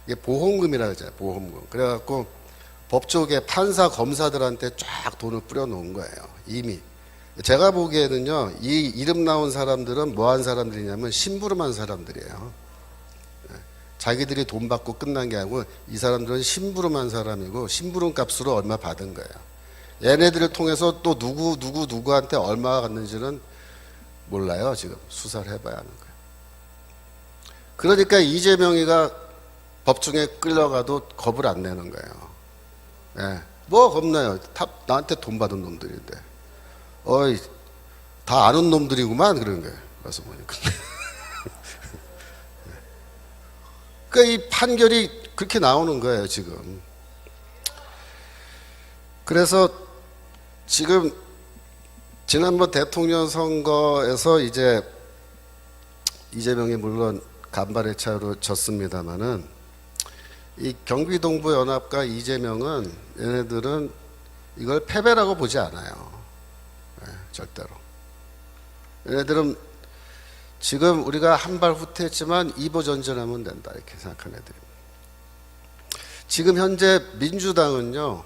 이게 보험금이라고 하잖아요. 보험금. 그래갖고 법조계 판사 검사들한테 쫙 돈을 뿌려 놓은 거예요. 이미. 제가 보기에는요. 이 이름 나온 사람들은 뭐 한 사람들이냐면 심부름한 사람들이에요. 자기들이 돈 받고 끝난 게 아니고 이 사람들은 심부름한 사람이고 심부름 값으로 얼마 받은 거예요. 얘네들을 통해서 또 누구한테 얼마가 갔는지는 몰라요. 지금 수사를 해봐야 하는 거예요. 그러니까 이재명이가 법정에 끌려가도 겁을 안 내는 거예요. 네. 뭐 겁나요? 나한테 돈 받은 놈들인데. 어이, 다 아는 놈들이구만 그런 거예요. 와서 보니까. 그러니까 이 판결이 그렇게 나오는 거예요, 지금. 그래서 지금 지난번 대통령 선거에서 이제 이재명이 물론 간발의 차이로 졌습니다만은 이 경기동부 연합과 이재명은 얘네들은 이걸 패배라고 보지 않아요. 네, 절대로. 얘네들은 지금 우리가 한 발 후퇴했지만 2보 전진하면 된다 이렇게 생각하는 애들입니다. 지금 현재 민주당은요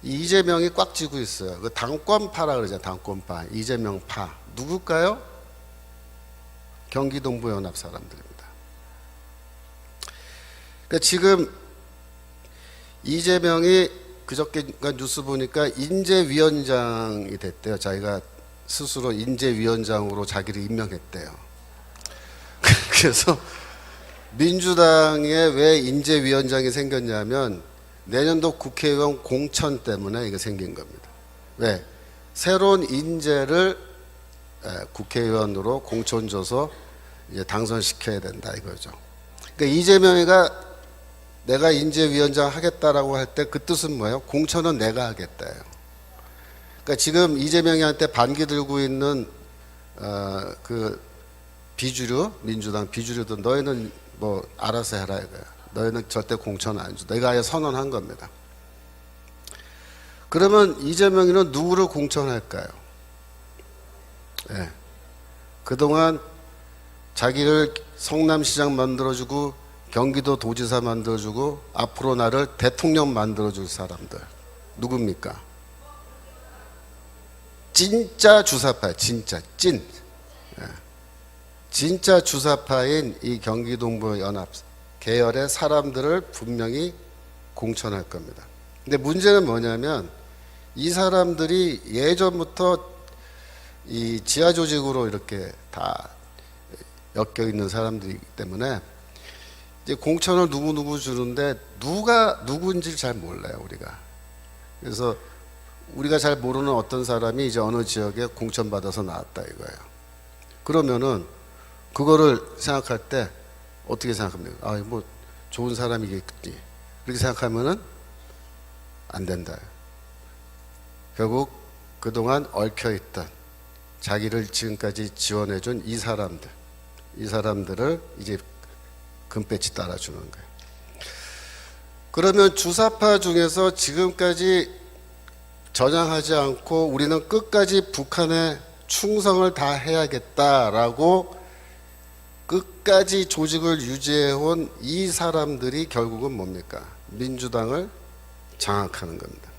이재명이 꽉 쥐고 있어요. 그 당권파라 그러잖아요. 당권파, 이재명파 누굴까요? 경기동부연합 사람들입니다. 그러니까 지금 이재명이 그저께 뉴스 보니까 인재위원장이 됐대요. 자기가 스스로 인재위원장으로 자기를 임명했대요. 그래서 민주당에 왜 인재위원장이 생겼냐면 내년도 국회의원 공천 때문에 이게 생긴 겁니다. 왜? 새로운 인재를 국회의원으로 공천 줘서 이제 당선시켜야 된다 이거죠. 그러니까 이재명이가 내가 인재위원장 하겠다라고 할 때 그 뜻은 뭐예요? 공천은 내가 하겠다예요. 그러니까 지금 이재명이한테 반기 들고 있는 그 비주류, 민주당 비주류도 너희는 뭐 알아서 해라 이거야. 너희는 절대 공천 안 줘. 내가 아예 선언한 겁니다. 그러면 이재명이는 누구를 공천할까요? 네. 그동안 자기를 성남시장 만들어주고 경기도 도지사 만들어주고 앞으로 나를 대통령 만들어줄 사람들 누굽니까? 진짜 주사파, 진짜 찐, 진짜 주사파인 이 경기동부연합 계열의 사람들을 분명히 공천할 겁니다. 근데 문제는 뭐냐면 이 사람들이 예전부터 이 지하 조직으로 이렇게 다 엮여 있는 사람들이기 때문에 이제 공천을 누구 주는데 누가 누구인지 잘 몰라요, 우리가. 그래서 우리가 잘 모르는 어떤 사람이 이제 어느 지역에 공천 받아서 나왔다 이거예요. 그러면은 그거를 생각할 때 어떻게 생각합니까? 아, 뭐 좋은 사람이겠지. 그렇게 생각하면은 안 된다. 결국 그동안 얽혀있던 자기를 지금까지 지원해준 이 사람들을 이제 금배지 따라주는 거예요. 그러면 주사파 중에서 지금까지 전향하지 않고 우리는 끝까지 북한에 충성을 다 해야겠다라고 끝까지 조직을 유지해온 이 사람들이 결국은 뭡니까? 민주당을 장악하는 겁니다.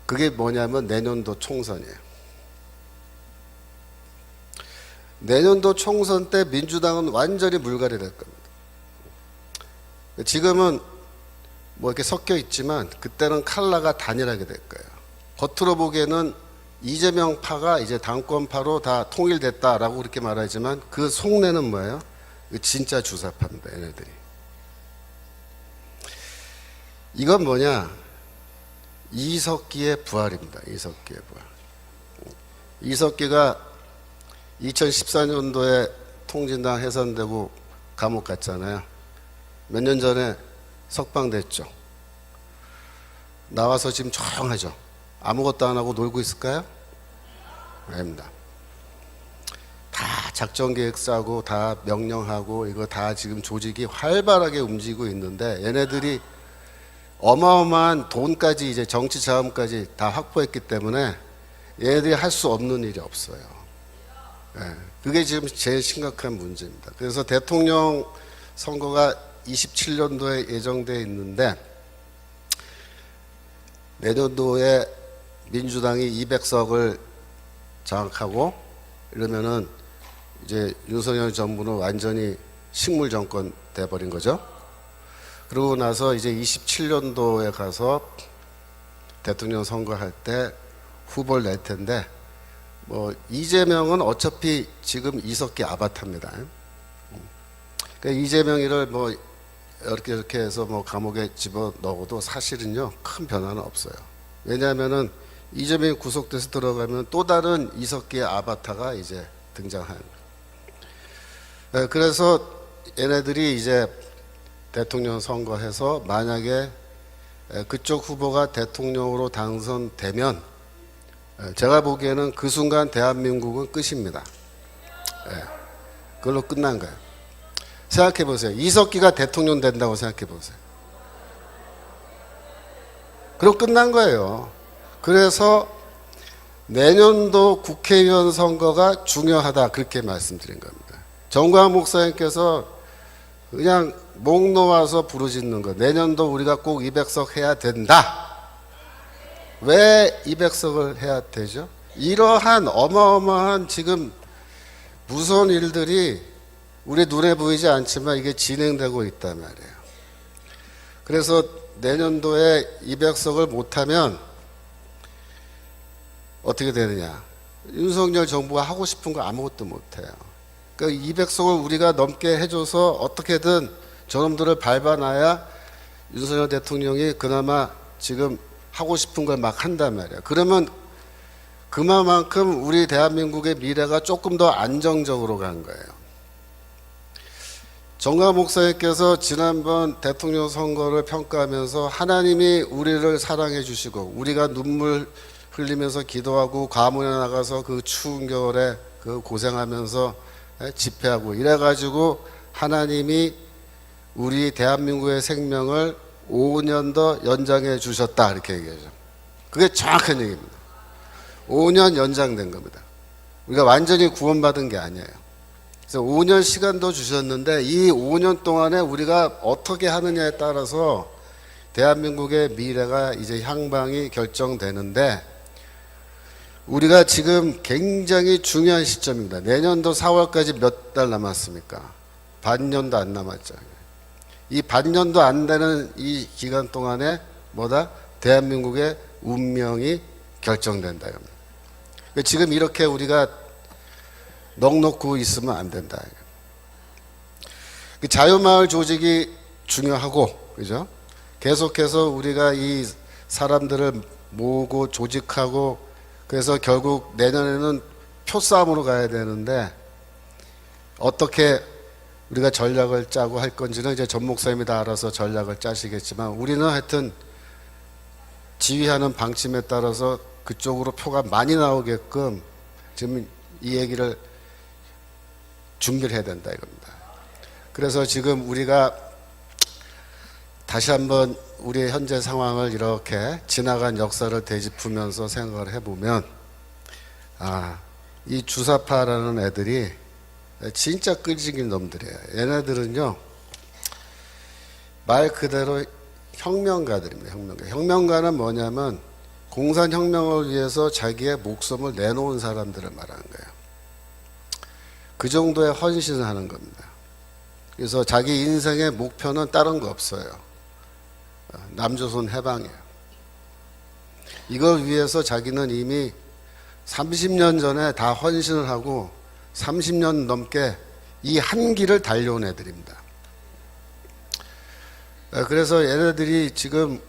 그게 뭐냐면 내년도 총선이에요. 내년도 총선 때 민주당은 완전히 물갈이 될 겁니다. 지금은 뭐 이렇게 섞여 있지만 그때는 칼라가 단일하게 될 거예요. 겉으로 보기에는 이재명파가 이제 당권파로 다 통일됐다라고 그렇게 말하지만 그 속내는 뭐예요? 진짜 주사파입니다, 얘네들이. 이건 뭐냐? 이석기의 부활입니다. 이석기의 부활. 이석기가 2014년도에 통진당 해산되고 감옥 갔잖아요. 몇 년 전에 석방됐죠. 나와서 지금 조용하죠. 아무것도 안 하고 놀고 있을까요? 아닙니다. 다 작전 계획 짜고 다 명령하고 이거 다 지금 조직이 활발하게 움직이고 있는데 얘네들이 어마어마한 돈까지 이제 정치 자금까지 다 확보했기 때문에 얘네들이 할 수 없는 일이 없어요. 네, 그게 지금 제일 심각한 문제입니다. 그래서 대통령 선거가 27년도에 예정되어 있는데 내년도에 민주당이 200석을 장악하고 이러면은 이제 윤석열 정부는 완전히 식물 정권 돼버린 거죠. 그러고 나서 이제 27년도에 가서 대통령 선거할 때 후보를 낼 텐데 뭐 이재명은 어차피 지금 이석기 아바타입니다. 그러니까 이재명이를 뭐 이렇게 해서 뭐 감옥에 집어넣어도 사실은요 큰 변화는 없어요. 왜냐하면은 이재명이 구속돼서 들어가면 또 다른 이석기의 아바타가 이제 등장하는 거예요. 그래서 얘네들이 이제 대통령 선거해서 만약에 그쪽 후보가 대통령으로 당선되면 제가 보기에는 그 순간 대한민국은 끝입니다. 그걸로 끝난 거예요. 생각해 보세요. 이석기가 대통령 된다고 생각해 보세요. 그럼 끝난 거예요. 그래서 내년도 국회의원 선거가 중요하다 그렇게 말씀드린 겁니다. 정광 목사님께서 그냥 목 놓아서 부르짖는 거. 내년도 우리가 꼭 200석 해야 된다. 왜 200석을 해야 되죠? 이러한 어마어마한 지금 무서운 일들이 우리 눈에 보이지 않지만 이게 진행되고 있단 말이에요. 그래서 내년도에 200석을 못하면 어떻게 되느냐? 윤석열 정부가 하고 싶은 거 아무것도 못해요. 그러니까 200석을 우리가 넘게 해줘서 어떻게든 저놈들을 밟아놔야 윤석열 대통령이 그나마 지금 하고 싶은 걸 막 한단 말이에요. 그러면 그만큼 우리 대한민국의 미래가 조금 더 안정적으로 간 거예요. 정광 목사님께서 지난번 대통령 선거를 평가하면서 하나님이 우리를 사랑해 주시고 우리가 눈물 흘리면서 기도하고 과문에 나가서 그 추운 겨울에 그 고생하면서 집회하고 이래가지고 하나님이 우리 대한민국의 생명을 5년 더 연장해 주셨다 이렇게 얘기하죠. 그게 정확한 얘기입니다. 5년 연장된 겁니다. 우리가 완전히 구원받은 게 아니에요. 그래서 5년 시간도 주셨는데 이 5년 동안에 우리가 어떻게 하느냐에 따라서 대한민국의 미래가 이제 향방이 결정되는데 우리가 지금 굉장히 중요한 시점입니다. 내년도 4월까지 몇 달 남았습니까? 반년도 안 남았죠. 이 반년도 안 되는 이 기간 동안에 뭐다? 대한민국의 운명이 결정된다. 지금 이렇게 우리가 넋 놓고 있으면 안 된다. 그 자유마을 조직이 중요하고, 그죠? 계속해서 우리가 이 사람들을 모으고 조직하고, 그래서 결국 내년에는 표싸움으로 가야 되는데 어떻게 우리가 전략을 짜고 할 건지는 이제 전 목사님이 다 알아서 전략을 짜시겠지만, 우리는 하여튼 지휘하는 방침에 따라서 그쪽으로 표가 많이 나오게끔 지금 이 얘기를 준비를 해야 된다 이겁니다. 그래서 지금 우리가 다시 한번 우리의 현재 상황을 이렇게 지나간 역사를 되짚으면서 생각을 해보면, 이 주사파라는 애들이 진짜 끄지긴 놈들이에요. 얘네들은요, 말 그대로 혁명가들입니다. 혁명가는 뭐냐면 공산혁명을 위해서 자기의 목숨을 내놓은 사람들을 말하는 거예요. 그 정도의 헌신을 하는 겁니다. 그래서 자기 인생의 목표는 다른 거 없어요. 남조선 해방이에요. 이걸 위해서 자기는 이미 30년 전에 다 헌신을 하고 30년 넘게 이 한 길을 달려온 애들입니다. 그래서 얘네들이 지금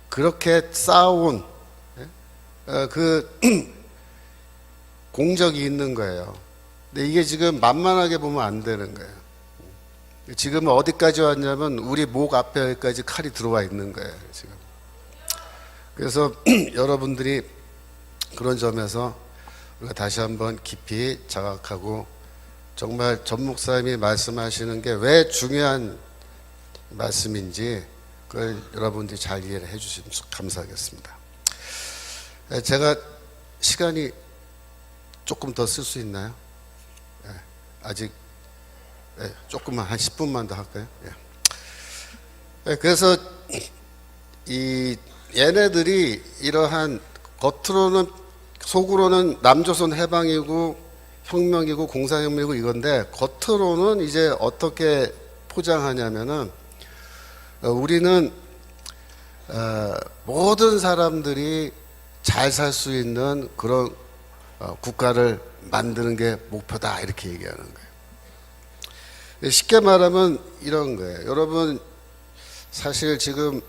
그렇게 쌓아온 그 공적이 있는 거예요. 근데 이게 지금 만만하게 보면 안 되는 거예요. 지금 어디까지 왔냐면 우리 목 앞에 여기까지 칼이 들어와 있는 거예요, 지금. 그래서 여러분들이 그런 점에서 우리가 다시 한번 깊이 자각하고, 정말 전 목사님이 말씀하시는 게 왜 중요한 말씀인지 그걸 여러분들이 잘 이해를 해 주시면 감사하겠습니다. 제가 시간이 조금 더 쓸 수 있나요? 아직 조금만, 한 10분만 더 할까요? 그래서 이 얘네들이 이러한 겉으로는, 속으로는 남조선 해방이고 혁명이고 공산혁명이고 이건데, 겉으로는 이제 어떻게 포장하냐면은 우리는 모든 사람들이 잘 살 수 있는 그런 국가를 만드는 게 목표다, 이렇게 얘기하는 거예요. 쉽게 말하면 이런 거예요. 여러분, 사실 지금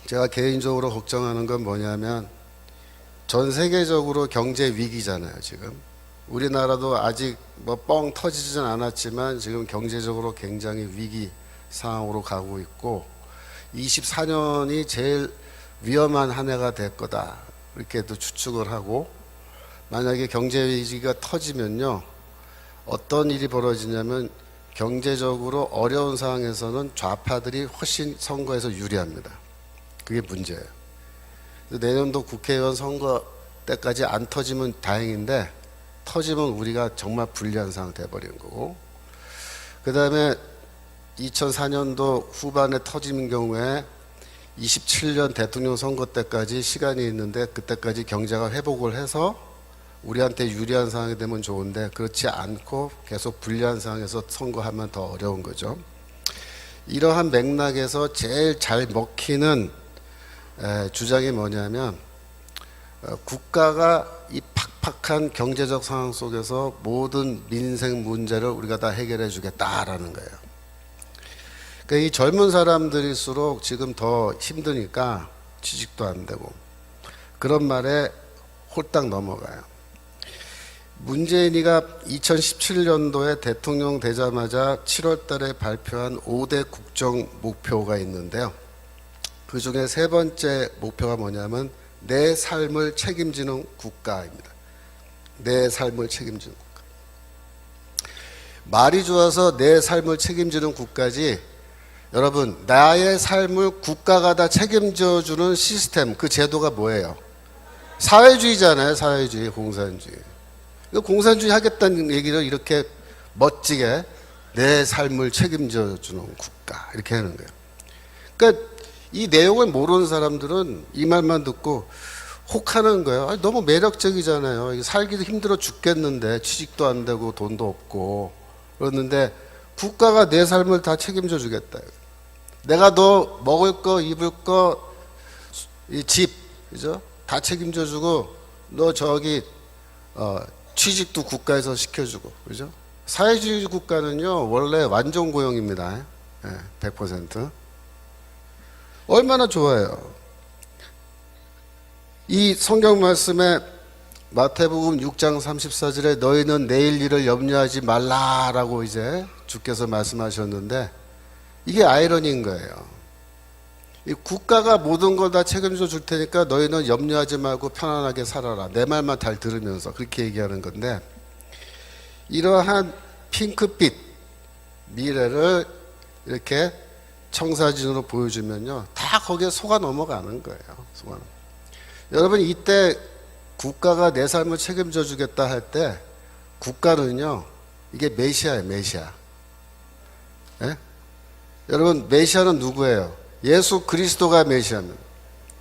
제가 개인적으로 걱정하는 건 뭐냐면, 전 세계적으로 경제 위기잖아요, 지금. 우리나라도 아직 뭐 뻥 터지진 않았지만 지금 경제적으로 굉장히 위기 상황으로 가고 있고, 24년이 제일 위험한 한 해가 될 거다, 이렇게도 추측을 하고, 만약에 경제 위기가 터지면요, 어떤 일이 벌어지냐면 경제적으로 어려운 상황에서는 좌파들이 훨씬 선거에서 유리합니다. 그게 문제예요. 내년도 국회의원 선거 때까지 안 터지면 다행인데, 터지면 우리가 정말 불리한 상황 돼버리는 거고, 그 다음에 2004년도 후반에 터지는 경우에 27년 대통령 선거 때까지 시간이 있는데, 그때까지 경제가 회복을 해서 우리한테 유리한 상황이 되면 좋은데, 그렇지 않고 계속 불리한 상황에서 선거하면 더 어려운 거죠. 이러한 맥락에서 제일 잘 먹히는 주장이 뭐냐면, 국가가 이 팍팍한 경제적 상황 속에서 모든 민생 문제를 우리가 다 해결해 주겠다라는 거예요. 그러니까 이 젊은 사람들일수록 지금 더 힘드니까 취직도 안 되고, 그런 말에 홀딱 넘어가요. 문재인이가 2017년도에 대통령 되자마자 7월 달에 발표한 5대 국정 목표가 있는데요. 그 중에 세 번째 목표가 뭐냐면 내 삶을 책임지는 국가입니다. 내 삶을 책임지는 국가. 말이 좋아서 내 삶을 책임지는 국가지, 여러분, 나의 삶을 국가가 다 책임져주는 시스템, 그 제도가 뭐예요? 사회주의잖아요. 사회주의, 공산주의. 공산주의 하겠다는 얘기를 이렇게 멋지게 내 삶을 책임져주는 국가, 이렇게 하는 거예요. 그러니까 이 내용을 모르는 사람들은 이 말만 듣고 혹하는 거예요. 너무 매력적이잖아요. 살기도 힘들어 죽겠는데, 취직도 안 되고 돈도 없고 그러는데 국가가 내 삶을 다 책임져 주겠다. 내가 너 먹을 거, 입을 거, 이 집, 그죠? 다 책임져 주고, 너 저기 취직도 국가에서 시켜주고, 그죠? 사회주의 국가는요 원래 완전 고용입니다. 100%. 얼마나 좋아요. 이 성경 말씀에 마태복음 6장 34절에 너희는 내일 일을 염려하지 말라라고 이제 주께서 말씀하셨는데, 이게 아이러니인 거예요. 이 국가가 모든 걸 다 책임져 줄 테니까 너희는 염려하지 말고 편안하게 살아라. 내 말만 잘 들으면서 그렇게 얘기하는 건데, 이러한 핑크빛 미래를 이렇게 청사진으로 보여주면요 다 거기에 속아 넘어가는 거예요. 여러분, 이때 국가가 내 삶을 책임져 주겠다 할 때 국가는요 이게 메시아예요. 메시아. 예? 여러분, 메시아는 누구예요? 예수 그리스도가 메시아입니다.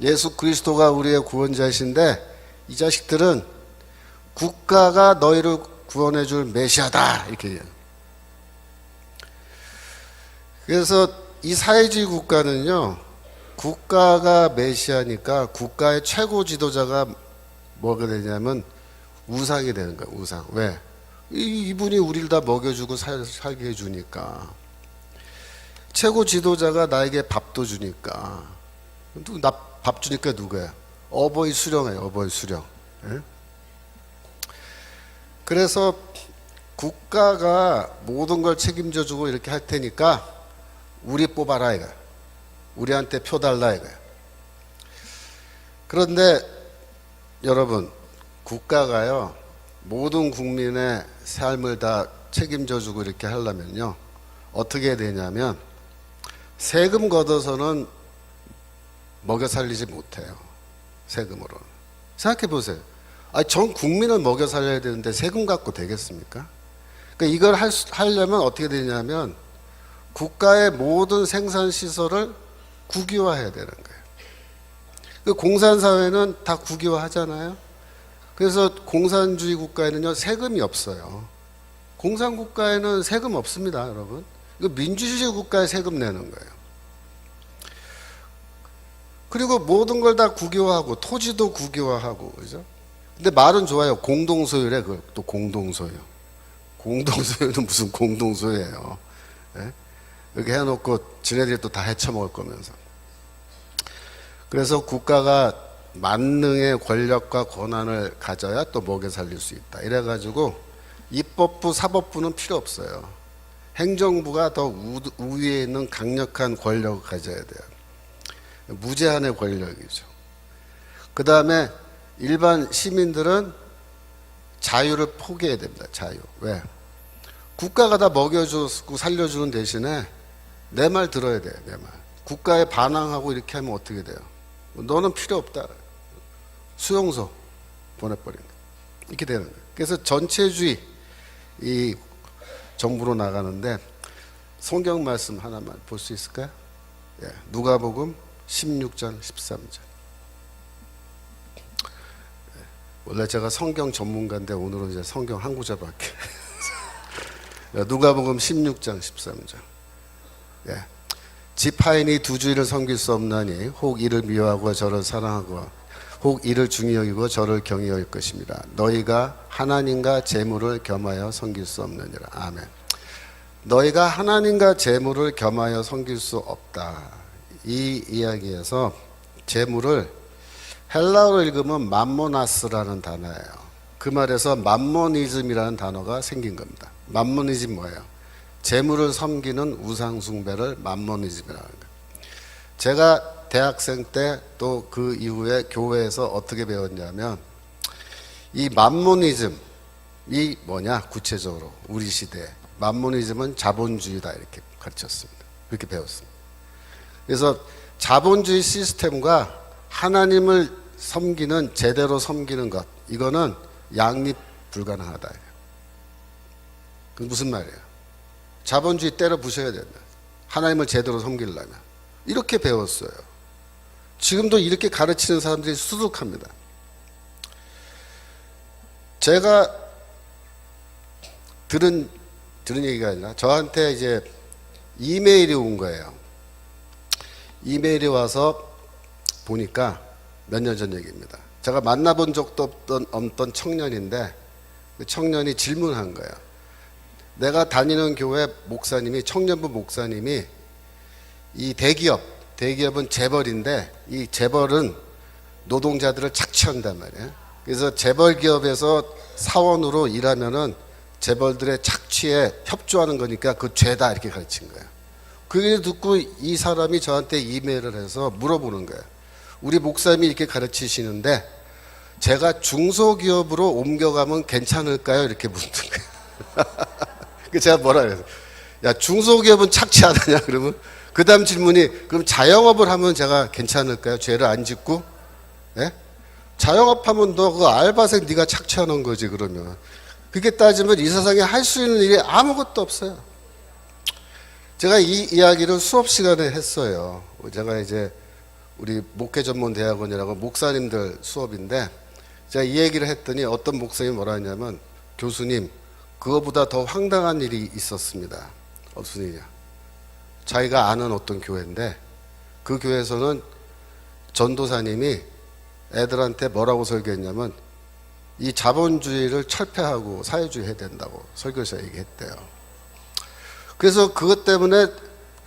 예수 그리스도가 우리의 구원자이신데, 이 자식들은 국가가 너희를 구원해 줄 메시아다 이렇게 얘기해요. 그래서 이 사회주의 국가는요 국가가 메시아니까 국가의 최고 지도자가 뭐가 되냐면 우상이 되는 거예요. 우상. 왜? 이분이 우리를 다 먹여주고 살게 해주니까. 최고 지도자가 나에게 밥도 주니까. 나 밥 주니까 누구야? 어버이 수령이에요. 어버이 수령. 예? 그래서 국가가 모든 걸 책임져 주고 이렇게 할 테니까 우리 뽑아라 이거야. 우리한테 표 달라 이거야. 그런데 여러분, 국가가요 모든 국민의 삶을 다 책임져 주고 이렇게 하려면요 어떻게 되냐면 세금 걷어서는 먹여 살리지 못해요. 세금으로. 생각해 보세요. 전 국민을 먹여 살려야 되는데 세금 갖고 되겠습니까? 그러니까 이걸 하려면 어떻게 되냐면 국가의 모든 생산 시설을 국유화해야 되는 거예요. 그 공산사회는 다 국유화하잖아요. 그래서 공산주의 국가에는요 세금이 없어요. 공산국가에는 세금 없습니다, 여러분. 이거 민주주의 국가에 세금 내는 거예요. 그리고 모든 걸 다 국유화하고 토지도 국유화하고, 그죠? 근데 말은 좋아요. 공동소유래. 그걸 또 공동소유. 공동소유는 무슨 공동소유예요? 네? 이렇게 해놓고 지네들이 또 다 헤쳐먹을 거면서. 그래서 국가가 만능의 권력과 권한을 가져야 또 먹여 살릴 수 있다. 이래가지고 입법부, 사법부는 필요 없어요. 행정부가 더 우위에 있는 강력한 권력을 가져야 돼요. 무제한의 권력이죠. 그 다음에 일반 시민들은 자유를 포기해야 됩니다. 자유. 왜? 국가가 다 먹여주고 살려주는 대신에 내 말 들어야 돼요. 내 말. 국가에 반항하고 이렇게 하면 어떻게 돼요? 너는 필요 없다. 수용소 보내버린다. 이렇게 되는 거예요. 그래서 전체주의 이 정부로 나가는데, 성경 말씀 하나만 볼 수 있을까요? 예, 누가복음 16장 13절. 원래 제가 성경 전문가인데 오늘은 이제 성경 한 구절 할게요. 누가복음 16장 13절. 예. 지파인이 두 주인을 섬길 수 없나니 혹 이를 미워하고 저를 사랑하고 혹 이를 중히 여기고 저를 경히 여길 것입니다. 너희가 하나님과 재물을 겸하여 섬길 수 없느니라. 아멘. 너희가 하나님과 재물을 겸하여 섬길 수 없다. 이 이야기에서 재물을 헬라어로 읽으면 맘모나스라는 단어예요. 그 말에서 맘모니즘이라는 단어가 생긴 겁니다. 맘모니즘 뭐예요? 재물을 섬기는 우상 숭배를 맘모니즘이라는 거예요. 제가 대학생 때 또 그 이후에 교회에서 어떻게 배웠냐면, 이 맘모니즘이 뭐냐, 구체적으로 우리 시대에 맘모니즘은 자본주의다 이렇게 가르쳤습니다. 그렇게 배웠습니다. 그래서 자본주의 시스템과 하나님을 섬기는, 제대로 섬기는 것, 이거는 양립 불가능하다. 그 무슨 말이에요? 자본주의 때려 부셔야 된다. 하나님을 제대로 섬기려면. 이렇게 배웠어요. 지금도 이렇게 가르치는 사람들이 수두룩합니다. 제가 들은 얘기가 아니라 저한테 이제 이메일이 온 거예요. 이메일이 와서 보니까 몇 년 전 얘기입니다. 제가 만나본 적도 없던 청년인데 그 청년이 질문한 거예요. 내가 다니는 교회 목사님이, 청년부 목사님이 이 대기업은 재벌인데 이 재벌은 노동자들을 착취한단 말이에요. 그래서 재벌 기업에서 사원으로 일하면은 재벌들의 착취에 협조하는 거니까 그 죄다 이렇게 가르친 거예요. 그게 듣고 이 사람이 저한테 이메일을 해서 물어보는 거예요. 우리 목사님이 이렇게 가르치시는데 제가 중소기업으로 옮겨가면 괜찮을까요? 이렇게 묻는 거예요. 그래서 제가 뭐라 그래서, 야, 중소기업은 착취 안 하냐? 그러면 그 다음 질문이, 그럼 자영업을 하면 제가 괜찮을까요? 죄를 안 짓고? 예? 자영업하면 너 그 알바생 네가 착취하는 거지. 그러면 그렇게 따지면 이 세상에 할 수 있는 일이 아무것도 없어요. 제가 이 이야기를 수업 시간에 했어요. 제가 이제 우리 목회전문대학원이라고 목사님들 수업인데 제가 이 얘기를 했더니 어떤 목사님이 뭐라 했냐면, 교수님, 그거보다 더 황당한 일이 있었습니다. 무슨 일이야? 자기가 아는 어떤 교회인데 그 교회에서는 전도사님이 애들한테 뭐라고 설교했냐면 이 자본주의를 철폐하고 사회주의 해야 된다고 설교에서 얘기했대요. 그래서 그것 때문에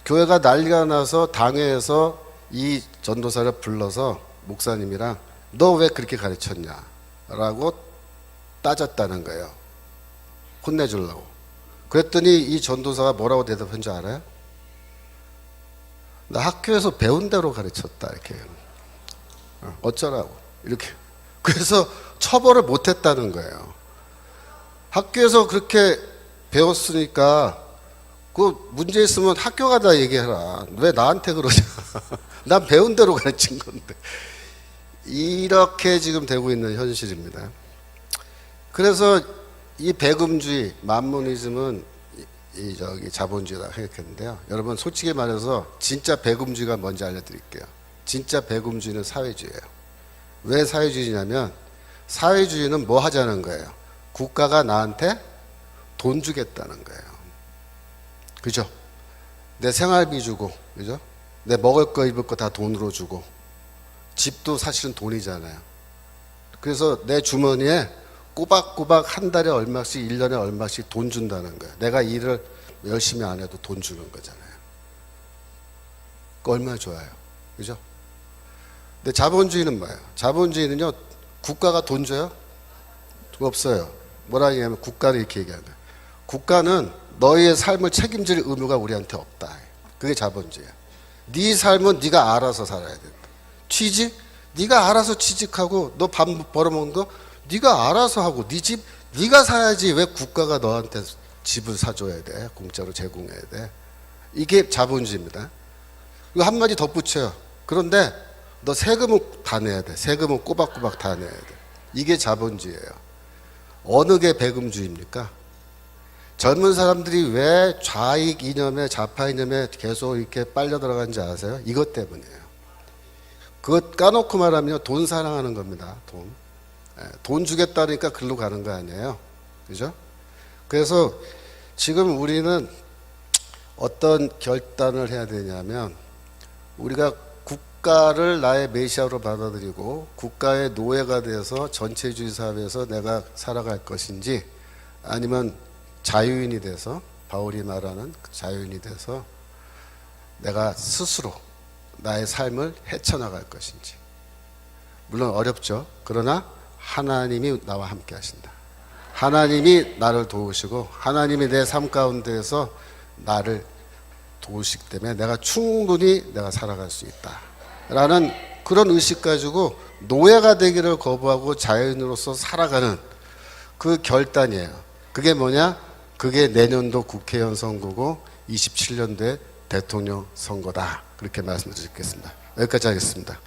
교회가 난리가 나서 당회에서 이 전도사를 불러서 목사님이랑 너 왜 그렇게 가르쳤냐라고 따졌다는 거예요. 혼내주려고. 그랬더니 이 전도사가 뭐라고 대답한 줄 알아요? 나 학교에서 배운 대로 가르쳤다. 이렇게. 어쩌라고. 이렇게. 그래서 처벌을 못했다는 거예요. 학교에서 그렇게 배웠으니까 그 문제 있으면 학교 가다 얘기해라. 왜 나한테 그러냐. 난 배운 대로 가르친 건데. 이렇게 지금 되고 있는 현실입니다. 그래서 이 배금주의, 만모니즘은 이 자본주의다 생각했는데요. 여러분 솔직히 말해서 진짜 배금주의가 뭔지 알려드릴게요. 진짜 배금주의는 사회주의예요. 왜 사회주의냐면 사회주의는 뭐 하자는 거예요? 국가가 나한테 돈 주겠다는 거예요. 그죠? 내 생활비 주고, 그죠? 내 먹을 거 입을 거 다 돈으로 주고, 집도 사실은 돈이잖아요. 그래서 내 주머니에 꼬박꼬박 한 달에 얼마씩, 1년에 얼마씩 돈 준다는 거예요. 내가 일을 열심히 안 해도 돈 주는 거잖아요. 그 얼마나 좋아요. 그죠? 근데 자본주의는 뭐예요? 자본주의는요, 국가가 돈 줘요? 없어요. 뭐라 하냐면 국가는 이렇게 얘기하는 거예요. 국가는 너희의 삶을 책임질 의무가 우리한테 없다. 그게 자본주의야. 네 삶은 네가 알아서 살아야 된다. 취직? 네가 알아서 취직하고 너 밥 벌어먹는 거 네가 알아서 하고 네 집 네가 사야지. 왜 국가가 너한테 집을 사줘야 돼? 공짜로 제공해야 돼? 이게 자본주의입니다. 이거 한마디 덧붙여요. 그런데 너 세금은 다 내야 돼. 세금은 꼬박꼬박 다 내야 돼. 이게 자본주의예요. 어느 게 배금주의입니까? 젊은 사람들이 왜 좌익 이념에, 좌파 이념에 계속 이렇게 빨려 들어간지 아세요? 이것 때문이에요. 그것 까놓고 말하면 돈 사랑하는 겁니다. 돈. 돈 주겠다니까 글로 가는 거 아니에요. 그죠? 그래서 지금 우리는 어떤 결단을 해야 되냐면, 우리가 국가를 나의 메시아로 받아들이고 국가의 노예가 돼서 전체주의 사회에서 내가 살아갈 것인지, 아니면 자유인이 돼서, 바울이 말하는 자유인이 돼서 내가 스스로 나의 삶을 헤쳐나갈 것인지. 물론 어렵죠. 그러나 하나님이 나와 함께 하신다. 하나님이 나를 도우시고 하나님이 내 삶 가운데에서 나를 도우시기 때문에 내가 충분히 내가 살아갈 수 있다 라는 그런 의식 가지고 노예가 되기를 거부하고 자유인으로서 살아가는 그 결단이에요. 그게 뭐냐? 그게 내년도 국회의원 선거고 27년도에 대통령 선거다. 그렇게 말씀드리겠습니다. 여기까지 하겠습니다.